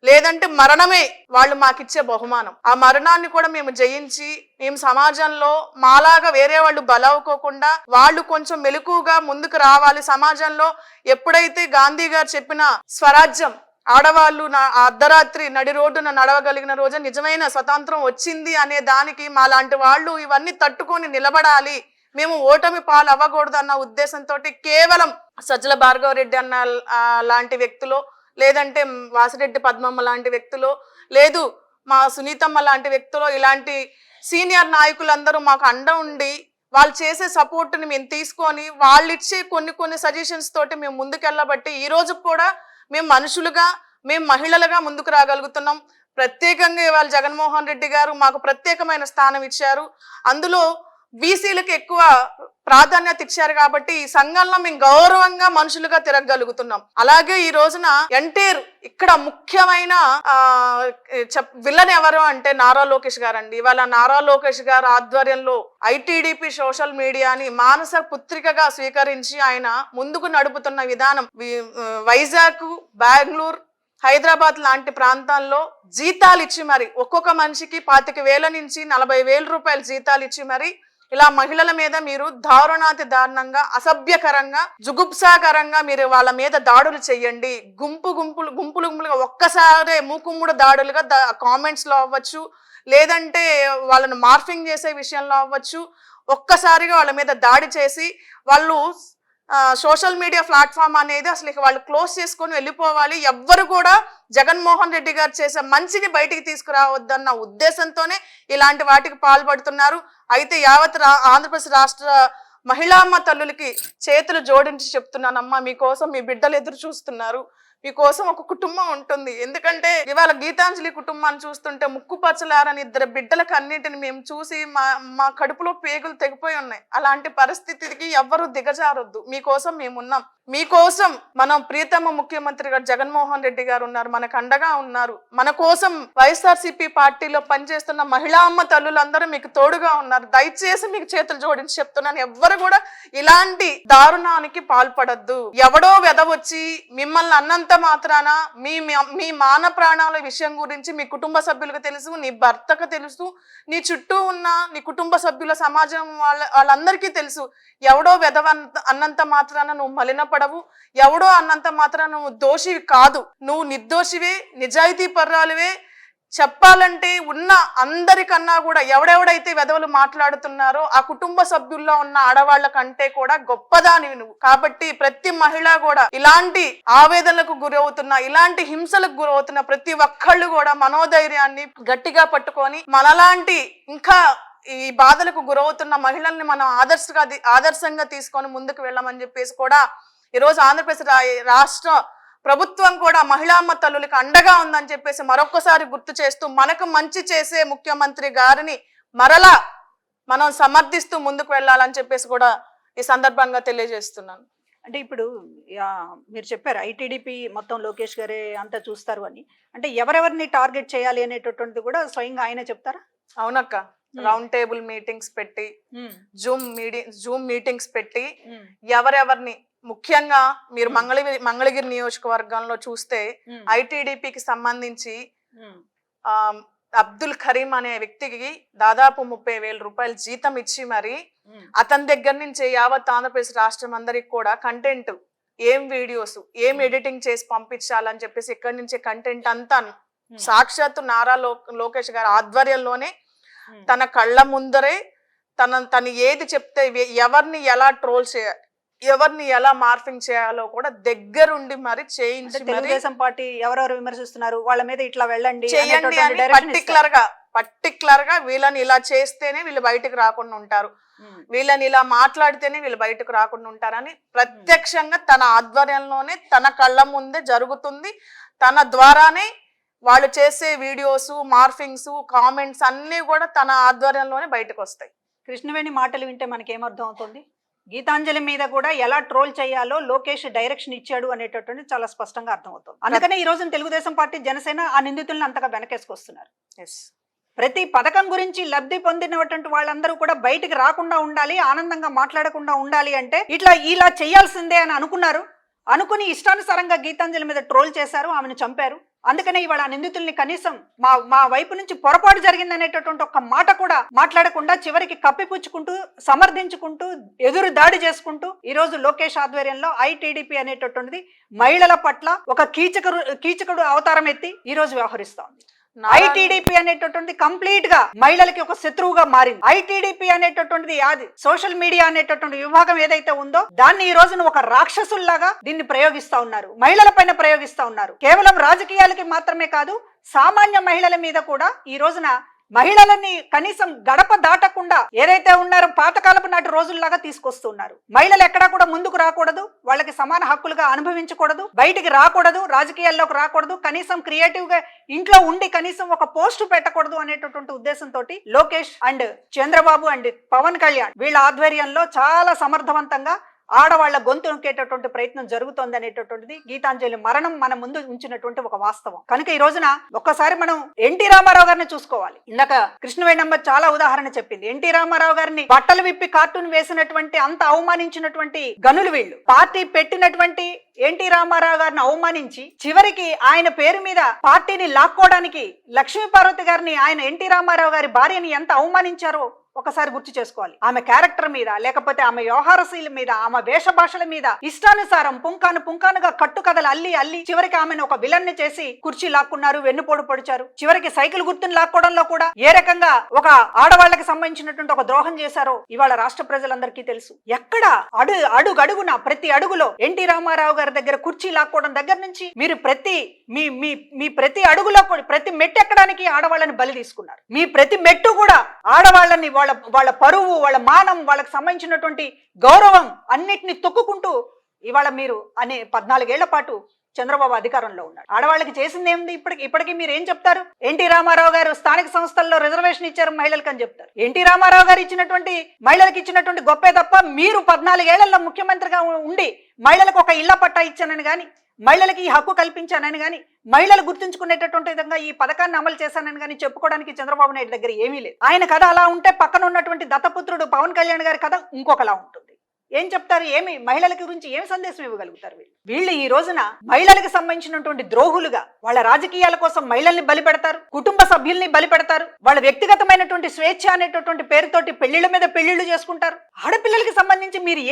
లేదంటే మరణమే వాళ్ళు మాకిచ్చే బహుమానం. ఆ మరణాన్ని కూడా మేము జయించి మేము సమాజంలో మాలాగా వేరే వాళ్ళు బలవుకోకుండా వాళ్ళు కొంచెం మెలకుగా ముందుకు రావాలి సమాజంలో. ఎప్పుడైతే గాంధీ గారు చెప్పిన స్వరాజ్యం, ఆడవాళ్ళు అర్ధరాత్రి నడి రోడ్డున నడవగలిగిన రోజు నిజమైన స్వతంత్రం వచ్చింది అనే దానికి మాలాంటి వాళ్ళు ఇవన్నీ తట్టుకొని నిలబడాలి, మేము ఓటమి పాలు అవ్వకూడదు అన్న ఉద్దేశంతో కేవలం సజ్జల భార్గవరెడ్డి అన్న లాంటి వ్యక్తులు, లేదంటే వాసిరెడ్డి పద్మమ్మ లాంటి వ్యక్తులు, లేదు మా సునీతమ్మ లాంటి వ్యక్తులు, ఇలాంటి సీనియర్ నాయకులందరూ మాకు అండ ఉండి వాళ్ళు చేసే సపోర్ట్ని మేము తీసుకొని వాళ్ళు ఇచ్చే కొన్ని సజెషన్స్ తోటి మేము ముందుకెళ్ళబట్టి ఈ రోజు కూడా మేము మనుషులుగా, మేము మహిళలుగా ముందుకు రాగలుగుతున్నాం. ప్రత్యేకంగా ఇవాళ జగన్మోహన్ రెడ్డి గారు మాకు ప్రత్యేకమైన స్థానం ఇచ్చారు, అందులో బీసీలకు ఎక్కువ ప్రాధాన్యత ఇచ్చారు కాబట్టి ఈ సంఘంలో మేము గౌరవంగా మనుషులుగా తిరగగలుగుతున్నాం. అలాగే ఈ రోజున ఎన్టీఆర్ ఇక్కడ ముఖ్యమైన విలన్ ఎవరు అంటే నారా లోకేష్ గారు అండి. ఇవాళ నారా లోకేష్ గారు ఆధ్వర్యంలో ఐటీడీపీ సోషల్ మీడియాని మానస పుత్రికగా స్వీకరించి ఆయన ముందుకు నడుపుతున్న విధానం, వైజాగ్, బెంగళూరు, హైదరాబాద్ లాంటి ప్రాంతాల్లో జీతాలు ఇచ్చి మరి ఒక్కొక్క మనిషికి 25,000 నుంచి 40,000 రూపాయలు జీతాలు ఇచ్చి మరి ఇలా మహిళల మీద మీరు దారుణాతి దారుణంగా, అసభ్యకరంగా, జుగుప్సాకరంగా మీరు వాళ్ళ మీద దాడులు చెయ్యండి. గుంపులుగా ఒక్కసారే మూకుమ్ముడు దాడులుగా కామెంట్స్ లో అవ్వచ్చు, లేదంటే వాళ్ళను మార్ఫింగ్ చేసే విషయంలో అవ్వచ్చు, ఒక్కసారిగా వాళ్ళ మీద దాడి చేసి వాళ్ళు సోషల్ మీడియా ప్లాట్ఫామ్ అనేది అసలు ఇక వాళ్ళు క్లోజ్ చేసుకొని వెళ్ళిపోవాలి. ఎవ్వరు కూడా జగన్మోహన్ రెడ్డి గారు చేసే మంచిని బయటికి తీసుకురావద్దన్న ఉద్దేశంతోనే ఇలాంటి వాటికి పాల్పడుతున్నారు. అయితే యావత్ ఆంధ్రప్రదేశ్ రాష్ట్ర మహిళామ్మ తల్లులకి చేతులు జోడించి చెప్తున్నానమ్మా, మీకోసం మీ బిడ్డలు ఎదురు చూస్తున్నారు, మీకోసం ఒక కుటుంబం ఉంటుంది. ఎందుకంటే ఇవాళ గీతాంజలి కుటుంబాన్ని చూస్తుంటే ముక్కుపచ్చలారని 2 బిడ్డలకు అన్నింటిని మేము చూసి మా కడుపులో పేగులు తెగిపోయి ఉన్నాయి. అలాంటి పరిస్థితికి ఎవ్వరూ దిగజారొద్దు, మీకోసం మేమున్నాం. మీకోసం మనం ప్రియతమ ముఖ్యమంత్రి గారు జగన్మోహన్ రెడ్డి గారు ఉన్నారు, మనకు అండగా ఉన్నారు. మన కోసం వైఎస్ఆర్సీపీ పార్టీలో పనిచేస్తున్న మహిళా అమ్మ తల్లులందరూ మీకు తోడుగా ఉన్నారు. దయచేసి మీకు చేతులు జోడించి చెప్తున్నాను, ఎవ్వరు కూడా ఇలాంటి దారుణానికి పాల్పడద్దు. ఎవడో వెదవచ్చి మిమ్మల్ని అన్నంత మాత్రాన మీ మాన ప్రాణాల విషయం గురించి మీ కుటుంబ సభ్యులకు తెలుసు, నీ భర్తకు తెలుసు, నీ చుట్టూ ఉన్న నీ కుటుంబ సభ్యుల సమాజం వాళ్ళందరికీ తెలుసు. ఎవడో వెదవ అన్నంత మాత్రాన నువ్వు మలినపడవు, ఎవడో అన్నంత మాత్రాన నువ్వు దోషివి కాదు, నువ్వు నిర్దోషివే, నిజాయితీ పర్రాలువే. చెప్పాలంటే ఉన్న అందరికన్నా కూడా ఎవడెవడైతే వెధవలు మాట్లాడుతున్నారో ఆ కుటుంబ సభ్యుల్లో ఉన్న ఆడవాళ్ల కంటే కూడా గొప్పదానివి నువ్వు. కాబట్టి ప్రతి మహిళ కూడా ఇలాంటి ఆవేదనలకు గురవుతున్న, ఇలాంటి హింసలకు గురవుతున్న ప్రతి ఒక్కళ్ళు కూడా మనోధైర్యాన్ని గట్టిగా పట్టుకొని మనలాంటి ఇంకా ఈ బాధలకు గురవుతున్న మహిళల్ని మనం ఆదర్శంగా తీసుకొని ముందుకు వెళ్ళమని చెప్పేసి కూడా ఈరోజు ఆంధ్రప్రదేశ్ రాష్ట్ర ప్రభుత్వం కూడా మహిళా అమ్మ తల్లులకు అండగా ఉందని చెప్పేసి మరొకసారి గుర్తు చేస్తూ మనకు మంచి చేసే ముఖ్యమంత్రి గారిని మరలా మనం సమర్థిస్తూ ముందుకు వెళ్ళాలని చెప్పేసి కూడా ఈ సందర్భంగా తెలియజేస్తున్నాను. అంటే ఇప్పుడు మీరు చెప్పారు ఐటీడీపీ మొత్తం లోకేష్ గారే అంతా చూస్తారు అని, అంటే ఎవరెవరిని టార్గెట్ చేయాలి అనేటటువంటిది కూడా స్వయంగా ఆయన చెప్తారా? అవునక్క, రౌండ్ టేబుల్ మీటింగ్స్ పెట్టి, జూమ్ మీటింగ్స్ పెట్టి ఎవరెవరిని, ముఖ్యంగా మీరు మంగళగిరి నియోజకవర్గంలో చూస్తే ఐటీడీపీకి సంబంధించి అబ్దుల్ కరీం అనే వ్యక్తికి దాదాపు 30,000 రూపాయలు జీతం ఇచ్చి మరి అతని దగ్గర నుంచి యావత్ ఆంధ్రప్రదేశ్ రాష్ట్రం అందరికి కూడా కంటెంట్, ఏం వీడియోస్, ఏం ఎడిటింగ్ చేసి పంపించాలని చెప్పేసి ఇక్కడి నుంచి కంటెంట్ అంతా సాక్షాత్తు నారా లోకేష్ గారి ఆధ్వర్యంలోనే తన కళ్ళ ముందరే తను ఏది చెప్తే ఎవరిని ఎలా ట్రోల్ చేయాలి, ఎవరిని ఎలా మార్ఫింగ్ చేయాలో కూడా దగ్గరుండి మరి చేయించి, తెలుగుదేశం పార్టీ ఎవరెవరు విమర్శిస్తున్నారు వాళ్ళ మీద ఇట్లా వెళ్ళండి చేయండి అని పర్టికులర్ గా వీళ్ళని ఇలా చేస్తేనే వీళ్ళు బయటకు రాకుండా ఉంటారు, వీళ్ళని ఇలా మాట్లాడితేనే వీళ్ళు బయటకు రాకుండా ఉంటారని ప్రత్యక్షంగా తన ఆధ్వర్యంలోనే తన కళ్ళ ముందే జరుగుతుంది. తన ద్వారానే వాళ్ళు చేసే వీడియోస్, మార్ఫింగ్స్, కామెంట్స్ అన్ని కూడా తన ఆధ్వర్యంలోనే బయటకు వస్తాయి. కృష్ణవేణి మాటలు వింటే మనకి ఏమర్థం అవుతుంది? గీతాంజలి మీద కూడా ఎలా ట్రోల్ చేయాలో లోకేష్ డైరెక్షన్ ఇచ్చాడు అనేటటువంటి చాలా స్పష్టంగా అర్థమవుతుంది. అందుకనే ఈ రోజున తెలుగుదేశం పార్టీ, జనసేన ఆ నిందితులను అంతగా వెనకేసుకొస్తున్నారు. ప్రతి పథకం గురించి లబ్ధి పొందినటువంటి వాళ్ళందరూ కూడా బయటికి రాకుండా ఉండాలి, ఆనందంగా మాట్లాడకుండా ఉండాలి అంటే ఇలా చేయాల్సిందే అని అనుకుని ఇష్టానుసారంగా గీతాంజలి మీద ట్రోల్ చేశారు, ఆమెను చంపారు. అందుకనే ఇవాళ నిందితుల్ని కనీసం మా వైపు నుంచి పొరపాటు జరిగిందనేటటువంటి ఒక్క మాట కూడా మాట్లాడకుండా చివరికి కప్పిపుచ్చుకుంటూ, సమర్థించుకుంటూ, ఎదురు దాడి చేసుకుంటూ ఈ రోజు లోకేష్ ఆధ్వర్యంలో ఐటీడీపీ అనేటటువంటిది మహిళల పట్ల ఒక కీచకుడు అవతారం ఎత్తి ఈ రోజు వ్యవహరిస్తోంది. ఐటీడీపీ అనేటటువంటిది కంప్లీట్ గా మహిళలకి ఒక శత్రువుగా మారింది. ఐటీడీపీ అనేటటువంటిది అది సోషల్ మీడియా అనేటటువంటి విభాగం ఏదైతే ఉందో దాన్ని ఈ రోజున ఒక రాక్షసుల్లాగా దీన్ని ప్రయోగిస్తా ఉన్నారు, మహిళల పైన ప్రయోగిస్తా ఉన్నారు. కేవలం రాజకీయాలకి మాత్రమే కాదు, సామాన్య మహిళల మీద కూడా ఈ రోజున మహిళలని కనీసం గడప దాటకుండా ఏదైతే ఉన్నారో పాతకాలపు నాటి రోజుల్లాగా తీసుకొస్తున్నారు. మహిళలు ఎక్కడా కూడా ముందుకు రాకూడదు, వాళ్ళకి సమాన హక్కులుగా అనుభవించకూడదు, బయటికి రాకూడదు, రాజకీయాల్లోకి రాకూడదు, కనీసం క్రియేటివ్ గా ఇంట్లో ఉండి కనీసం ఒక పోస్ట్ పెట్టకూడదు అనేటటువంటి ఉద్దేశంతో లోకేష్ అండ్ చంద్రబాబు అండ్ పవన్ కళ్యాణ్ వీళ్ళ ఆధ్వర్యంలో చాలా సమర్థవంతంగా ఆడవాళ్ల గొంతు నొక్కేటటువంటి ప్రయత్నం జరుగుతోంది అనేటటువంటిది గీతాంజలి మరణం మన ముందు ఉంచినటువంటి ఒక వాస్తవం. కనుక ఈ రోజున ఒక్కసారి మనం ఎన్టీ రామారావు గారిని చూసుకోవాలి. ఇందాక కృష్ణవేణమ్మ చాలా ఉదాహరణ చెప్పింది. ఎన్టీ రామారావు గారిని బట్టలు విప్పి కార్టూన్ వేసినటువంటి అంత అవమానించినటువంటి గనులు వీళ్ళు. పార్టీ పెట్టినటువంటి ఎన్టీ రామారావు గారిని అవమానించి చివరికి ఆయన పేరు మీద పార్టీని లాక్కోవడానికి లక్ష్మీపార్వతి గారిని, ఆయన ఎన్టీ రామారావు గారి భార్యని ఎంత అవమానించారో ఒకసారి గుర్తు చేసుకోవాలి. ఆమె క్యారెక్టర్ మీద, లేకపోతే ఆమె వ్యవహారశీల మీద, ఆమె వేష భాషల మీద ఇష్టానుసారం పుంకానుగా కట్టుకథలు అల్లి చివరికి ఆమెను ఒక విలన్ ని చేసి కుర్చీ లాక్కున్నారు, వెన్నుపోడు పొడిచారు. చివరికి సైకిల్ గుర్తుని లాక్కోవడంలో కూడా ఏ రకంగా ఒక ఆడవాళ్లకు సంబంధించినటువంటి ఒక ద్రోహం చేశారో ఇవాళ రాష్ట్ర ప్రజలందరికీ తెలుసు. ఎక్కడ అడుగడుగున ప్రతి అడుగులో ఎన్టీ రామారావు గారి దగ్గర కుర్చీ లాక్కోవడం దగ్గర నుంచి మీరు ప్రతి అడుగులో ప్రతి మెట్టు ఎక్కడానికి ఆడవాళ్ళని బలి తీసుకున్నారు. మీ ప్రతి మెట్టు కూడా ఆడవాళ్ళని వాళ్ళ పరువు, వాళ్ళ మానం, వాళ్ళకి సంబంధించినటువంటి గౌరవం అన్నిటిని తొక్కుకుంటూ ఇవాళ మీరు 14 ఏళ్ల పాటు చంద్రబాబు అధికారంలో ఉన్నారు. ఆడవాళ్ళకి చేసింది ఏముంది? ఇప్పటికీ మీరు ఏం చెప్తారు? ఎన్టీ రామారావు గారు స్థానిక సంస్థల్లో రిజర్వేషన్ ఇచ్చారు మహిళలకు అని చెప్తారు. ఎన్టీ రామారావు గారు ఇచ్చినటువంటి మహిళలకు ఇచ్చినటువంటి గొప్పే తప్ప మీరు 14 ఏళ్లలో ముఖ్యమంత్రిగా ఉండి మహిళలకు ఒక ఇళ్ల పట్టా ఇచ్చానని గాని, మహిళలకి ఈ హక్కు కల్పించానని గాని, మహిళలు గుర్తుంచుకునేటటువంటి విధంగా ఈ పథకాన్ని అమలు చేశానని గాని చెప్పుకోవడానికి చంద్రబాబు నాయుడు దగ్గర ఏమీ లేదు. ఆయన కథ అలా ఉంటే పక్కన ఉన్నటువంటి దత్తపుత్రుడు పవన్ కళ్యాణ్ గారి కథ ఇంకొకలా ఉంటుంది. ఏం చెప్తారు? మహిళల గురించి ఏమి సందేశం ఇవ్వగలుగుతారు? వీళ్ళు ఈ రోజున మహిళలకు సంబంధించినటువంటి ద్రోహులుగా వాళ్ళ రాజకీయాల కోసం మహిళల్ని బలి పెడతారు, కుటుంబ సభ్యుల్ని బలి పెడతారు, వాళ్ళ వ్యక్తిగతమైనటువంటి స్వేచ్ఛ అనేటటువంటి పేరుతోటి పెళ్లిళ్ళ మీద పెళ్లిళ్లు చేసుకుంటారు. ఆడపిల్లలకి సంబంధించి మీరు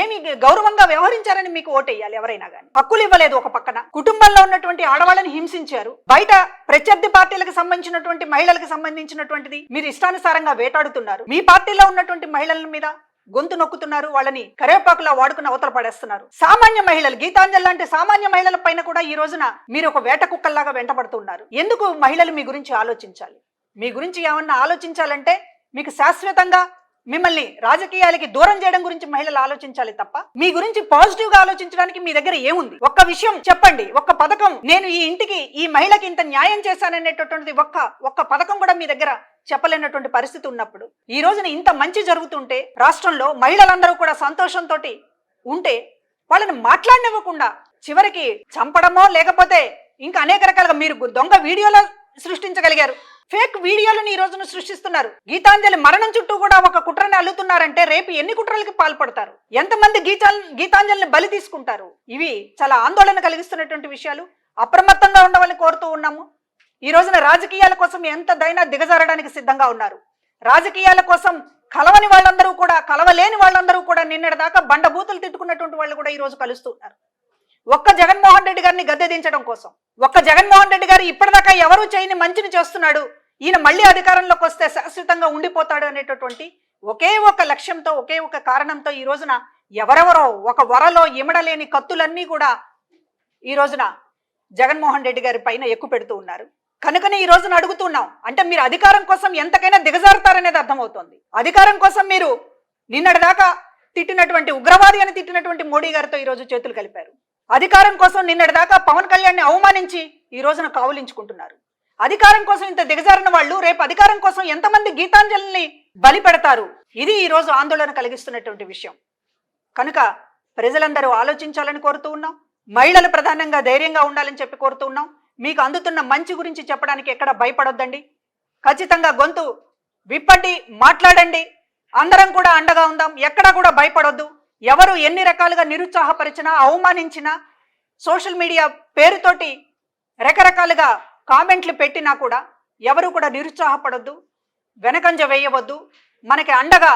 ఏమి గౌరవంగా వ్యవహరించారని మీకు ఓటేయాలి ఎవరైనా కానీ. హక్కులు ఇవ్వలేదు. ఒక పక్కన కుటుంబంలో ఉన్నటువంటి ఆడవాళ్ళని హింసించారు, బయట ప్రత్యర్థి పార్టీలకు సంబంధించినటువంటి మహిళలకు సంబంధించినటువంటిది మీరు ఇష్టానుసారంగా వేటాడుతున్నారు. మీ పార్టీలో ఉన్నటువంటి మహిళల మీద గొంతు నొక్కుతున్నారు, వాళ్ళని కరేపాకులా వాడుకుని అవతల పడేస్తున్నారు. సామాన్య మహిళలు, గీతాంజలి లాంటి సామాన్య మహిళల పైన కూడా ఈ రోజున మీరు ఒక వేట కుక్కల్లాగా వెంటబడుతున్నారు. ఎందుకు మహిళలు మీ గురించి ఆలోచించాలి? మీ గురించి ఏమన్నా ఆలోచించాలంటే మీకు శాశ్వతంగా మిమ్మల్ని రాజకీయాలకి దూరం చేయడం గురించి మహిళలు ఆలోచించాలి తప్ప మీ గురించి పాజిటివ్ గా ఆలోచించడానికి మీ దగ్గర ఏముంది? ఒక్క విషయం చెప్పండి, ఒక్క పథకం, నేను ఈ ఇంటికి ఈ మహిళకి ఇంత న్యాయం చేశాననేటటువంటిది ఒక్క పథకం కూడా మీ దగ్గర చెప్పలేనటువంటి పరిస్థితి ఉన్నప్పుడు ఈ రోజున ఇంత మంచి జరుగుతుంటే రాష్ట్రంలో మహిళలందరూ కూడా సంతోషంతో ఉంటే వాళ్ళని మాట్లాడనివ్వకుండా చివరికి చంపడమో లేకపోతే ఇంకా అనేక రకాలుగా మీరు దొంగ వీడియోలు సృష్టించగలిగారు, ఫేక్ వీడియోలను ఈ రోజున సృష్టిస్తున్నారు. గీతాంజలి మరణం చుట్టూ కూడా ఒక కుట్రని అల్లుతున్నారంటే రేపు ఎన్ని కుట్రలకి పాల్పడతారు? ఎంతమంది గీతాంజలిని బలి తీసుకుంటారు? ఇవి చాలా ఆందోళన కలిగిస్తున్నటువంటి విషయాలు. అప్రమత్తంగా ఉండవాలని కోరుతూ ఉన్నాము. ఈ రోజున రాజకీయాల కోసం ఎంతదైనా దిగజారడానికి సిద్ధంగా ఉన్నారు. రాజకీయాల కోసం కలవని వాళ్ళందరూ కూడా, కలవలేని వాళ్ళందరూ కూడా నిన్నటిదాకా బండబూతులు తిట్టుకున్నటువంటి వాళ్ళు కూడా ఈ రోజు కలుస్తున్నారు. ఒక్క జగన్మోహన్ రెడ్డి గారిని గద్దె దించడం కోసం, ఒక్క జగన్మోహన్ రెడ్డి గారు ఇప్పటిదాకా ఎవరూ చేయని మంచిని చేస్తున్నాడు, ఈయన మళ్ళీ అధికారంలోకి వస్తే శాశ్వతంగా ఉండిపోతాడు అనేటటువంటి ఒకే ఒక లక్ష్యంతో, ఒకే ఒక కారణంతో ఈ రోజున ఎవరెవరో ఒక వరలో ఇమడలేని కత్తులన్నీ కూడా ఈ రోజున జగన్మోహన్ రెడ్డి గారి పైన ఎక్కువ పెడుతూ ఉన్నారు. కనుకనే ఈ రోజున అడుగుతున్నాం, అంటే మీరు అధికారం కోసం ఎంతకైనా దిగజారుతారనేది అర్థమవుతోంది. అధికారం కోసం మీరు నిన్నటిదాకా తిట్టినటువంటి ఉగ్రవాది అని తిట్టినటువంటి మోడీ గారితో ఈ రోజు చేతులు కలిపారు. అధికారం కోసం నిన్నటిదాకా పవన్ కళ్యాణ్ని అవమానించి ఈ రోజున కావులించుకుంటున్నారు. అధికారం కోసం ఇంత దిగజారిన వాళ్ళు రేపు అధికారం కోసం ఎంతమంది గీతాంజలిని బలి పెడతారు. ఇది ఈరోజు ఆందోళన కలిగిస్తున్నటువంటి విషయం. కనుక ప్రజలందరూ ఆలోచించాలని కోరుతూ ఉన్నాం. మహిళలు ప్రధానంగా ధైర్యంగా ఉండాలని చెప్పి కోరుతూ ఉన్నాం. మీకు అందుతున్న మంచి గురించి చెప్పడానికి ఎక్కడ భయపడొద్దండి. ఖచ్చితంగా గొంతు విప్పండి, మాట్లాడండి. అందరం కూడా అండగా ఉందాం. ఎక్కడా కూడా భయపడొద్దు. ఎవరు ఎన్ని రకాలుగా నిరుత్సాహపరిచినా, అవమానించినా, సోషల్ మీడియా పేరుతోటి రకరకాలుగా కామెంట్లు పెట్టినా కూడా ఎవరు కూడా నిరుత్సాహపడొద్దు, వెనకంజ వేయవద్దు. మనకి అండగా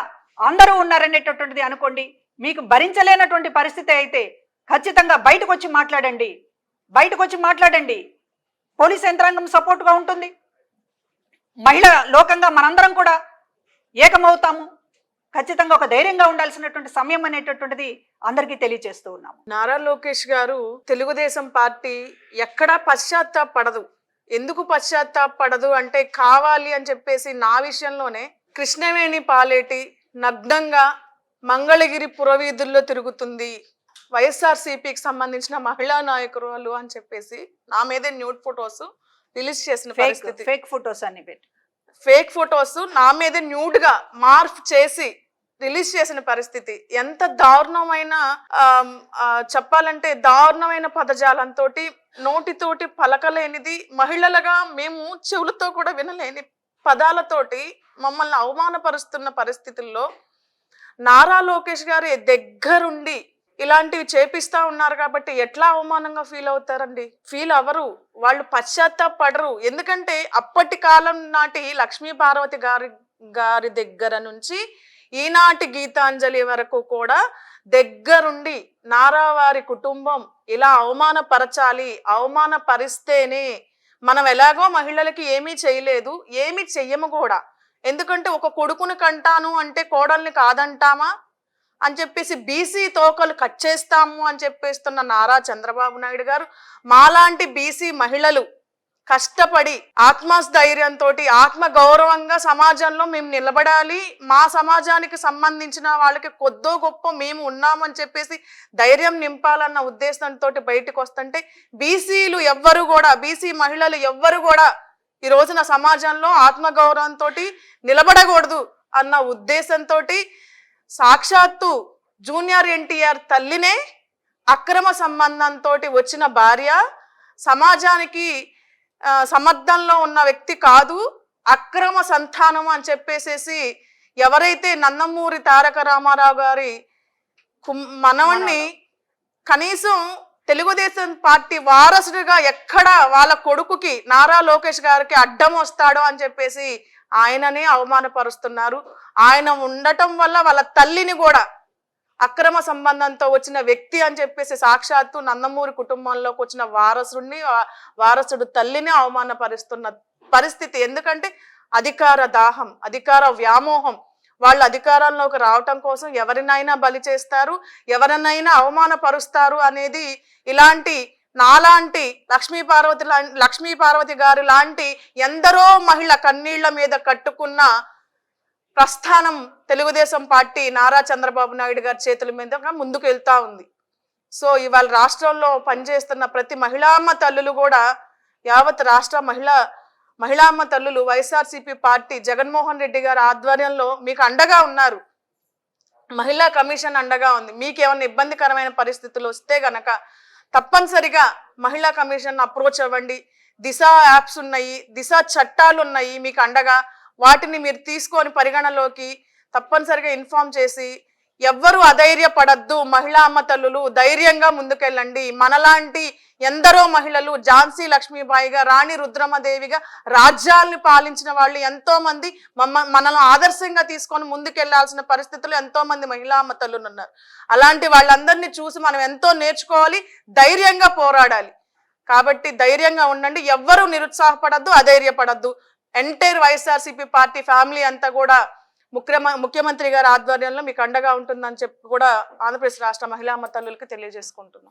అందరూ ఉన్నారనేటటువంటిది అనుకోండి. మీకు భరించలేనటువంటి పరిస్థితి అయితే ఖచ్చితంగా బయటకు వచ్చి మాట్లాడండి. బయటకు వచ్చి మాట్లాడండి. పోలీస్ యంత్రాంగం సపోర్ట్గా ఉంటుంది. మహిళా లోకంగా మనందరం కూడా ఏకమవుతాము. ఖచ్చితంగా ఒక ధైర్యంగా ఉండాల్సినటువంటి సమయం అనేటటువంటిది అందరికీ తెలియజేస్తూ ఉన్నాము. నారా లోకేష్ గారు తెలుగుదేశం పార్టీ ఎక్కడా పశ్చాత్తాపడదు. ఎందుకు పశ్చాత్తాపడదు అంటే కావాలి అని చెప్పేసి నా విషయంలోనే కృష్ణవేణి పాలేటి నగ్నంగా మంగళగిరి పురవీధుల్లో తిరుగుతుంది, వైఎస్ఆర్సీపీకి సంబంధించిన మహిళా నాయకురాలు అని చెప్పేసి నా మీదే న్యూడ్ ఫొటోస్ రిలీజ్ చేసిన పరిస్థితి. ఫేక్ ఫొటోస్ అన్ని పెట్టి ఫేక్ ఫొటోస్ నా మీద న్యూడ్ గా మార్ఫ్ చేసి రిలీజ్ చేసిన పరిస్థితి. ఎంత దారుణమైన చెప్పాలంటే దారుణమైన పదజాలంతో, నోటితోటి పలకలేనిది, మహిళలుగా మేము చెవులతో కూడా వినలేని పదాలతోటి మమ్మల్ని అవమానపరుస్తున్న పరిస్థితుల్లో నారా లోకేష్ గారు దగ్గరుండి ఇలాంటివి చేపిస్తా ఉన్నారు కాబట్టి ఎట్లా అవమానంగా ఫీల్ అవుతారండి? ఫీల్ అవ్వరు, వాళ్ళు పశ్చాత్తాపడరు. ఎందుకంటే అప్పటి కాలం నాటి లక్ష్మీ పార్వతి గారి దగ్గర నుంచి ఈనాటి గీతాంజలి వరకు కూడా దగ్గరుండి నారా వారి కుటుంబం ఇలా అవమానపరచాలి, అవమానపరిస్తేనే మనం ఎలాగో మహిళలకి ఏమీ చేయలేదు, ఏమీ చెయ్యము కూడా. ఎందుకంటే ఒక కొడుకుని కంటాను అంటే కోడల్ని కాదంటామా అని చెప్పేసి బీసీ తోకలు కట్ చేస్తాము అని చెప్పేస్తున్న నారా చంద్రబాబు నాయుడు గారు మాలాంటి బీసీ మహిళలు కష్టపడి ఆత్మస్థైర్యంతో, ఆత్మ గౌరవంగా సమాజంలో మేము నిలబడాలి, మా సమాజానికి సంబంధించిన వాళ్ళకి కొద్దో గొప్ప మేము ఉన్నామని చెప్పేసి ధైర్యం నింపాలన్న ఉద్దేశంతో బయటకు వస్తుంటే బీసీలు ఎవ్వరు కూడా, బీసీ మహిళలు ఎవ్వరు కూడా ఈ రోజున సమాజంలో ఆత్మగౌరవంతో నిలబడకూడదు అన్న ఉద్దేశంతో సాక్షాత్తు జూనియర్ ఎన్టీఆర్ తల్లినే అక్రమ సంబంధంతో వచ్చిన భార్య, సమాజానికి సమర్థంలో ఉన్న వ్యక్తి కాదు, అక్రమ సంతానం అని చెప్పేసేసి ఎవరైతే నందమూరి తారక రామారావు గారి మనవణ్ణి కనీసం తెలుగుదేశం పార్టీ వారసుడిగా ఎక్కడ వాళ్ళ కొడుకుకి నారా లోకేష్ గారికి అడ్డం వస్తాడో అని చెప్పేసి ఆయననే అవమానపరుస్తున్నారు. ఆయన ఉండటం వల్ల వాళ్ళ తల్లిని కూడా అక్రమ సంబంధంతో వచ్చిన వ్యక్తి అని చెప్పేసి సాక్షాత్తు నందమూరి కుటుంబంలోకి వచ్చిన వారసుడు తల్లిని అవమానపరుస్తున్న పరిస్థితి. ఎందుకంటే అధికార దాహం, అధికార వ్యామోహం. వాళ్ళు అధికారంలోకి రావటం కోసం ఎవరినైనా బలి చేస్తారు, ఎవరినైనా అవమానపరుస్తారు అనేది ఇలాంటి నాలాంటి లక్ష్మీ పార్వతి గారు లాంటి ఎందరో మహిళ కన్నీళ్ల మీద కట్టుకున్న ప్రస్థానం తెలుగుదేశం పార్టీ నారా చంద్రబాబు నాయుడు గారి చేతుల మీద ముందుకు వెళ్తా ఉంది. సో ఇవాళ రాష్ట్రంలో పనిచేస్తున్న ప్రతి మహిళామ్మ తల్లులు కూడా, యావత్ రాష్ట్ర మహిళామ్మ తల్లులు వైఎస్ఆర్సీపీ పార్టీ జగన్మోహన్ రెడ్డి గారి ఆధ్వర్యంలో మీకు అండగా ఉన్నారు. మహిళా కమిషన్ అండగా ఉంది. మీకు ఏమైనా ఇబ్బందికరమైన పరిస్థితులు వస్తే గనక తప్పనిసరిగా మహిళా కమిషన్ అప్రోచ్ అవ్వండి. దిశ యాప్స్ ఉన్నాయి, దిశ చట్టాలు ఉన్నాయి మీకు అండగా. వాటిని మీరు తీసుకొని పరిగణలోకి తప్పనిసరిగా ఇన్ఫార్మ్ చేసి ఎవ్వరూ అధైర్యపడద్దు. మహిళా అమ్మ తల్లులు ధైర్యంగా ముందుకెళ్ళండి. మనలాంటి ఎందరో మహిళలు ఝాన్సీ లక్ష్మీబాయిగా, రాణి రుద్రమదేవిగా రాజ్యాలను పాలించిన వాళ్ళు ఎంతో మంది మనల్ని ఆదర్శంగా తీసుకొని ముందుకెళ్లాల్సిన పరిస్థితులు ఎంతో మంది మహిళా అమ్మ తల్లులు ఉన్నారు. అలాంటి వాళ్ళందరినీ చూసి మనం ఎంతో నేర్చుకోవాలి, ధైర్యంగా పోరాడాలి. కాబట్టి ధైర్యంగా ఉండండి, ఎవ్వరూ నిరుత్సాహపడద్దు, అధైర్యపడద్దు. ఎంటైర్ వైఎస్ఆర్సీపీ పార్టీ ఫ్యామిలీ అంతా కూడా ముఖ్యమంత్రి గారి ఆధ్వర్యంలో మీకు అండగా ఉంటుందని చెప్పి కూడా ఆంధ్రప్రదేశ్ రాష్ట్ర మహిళా అమ్మ తల్లులకి తెలియజేసుకుంటున్నాం.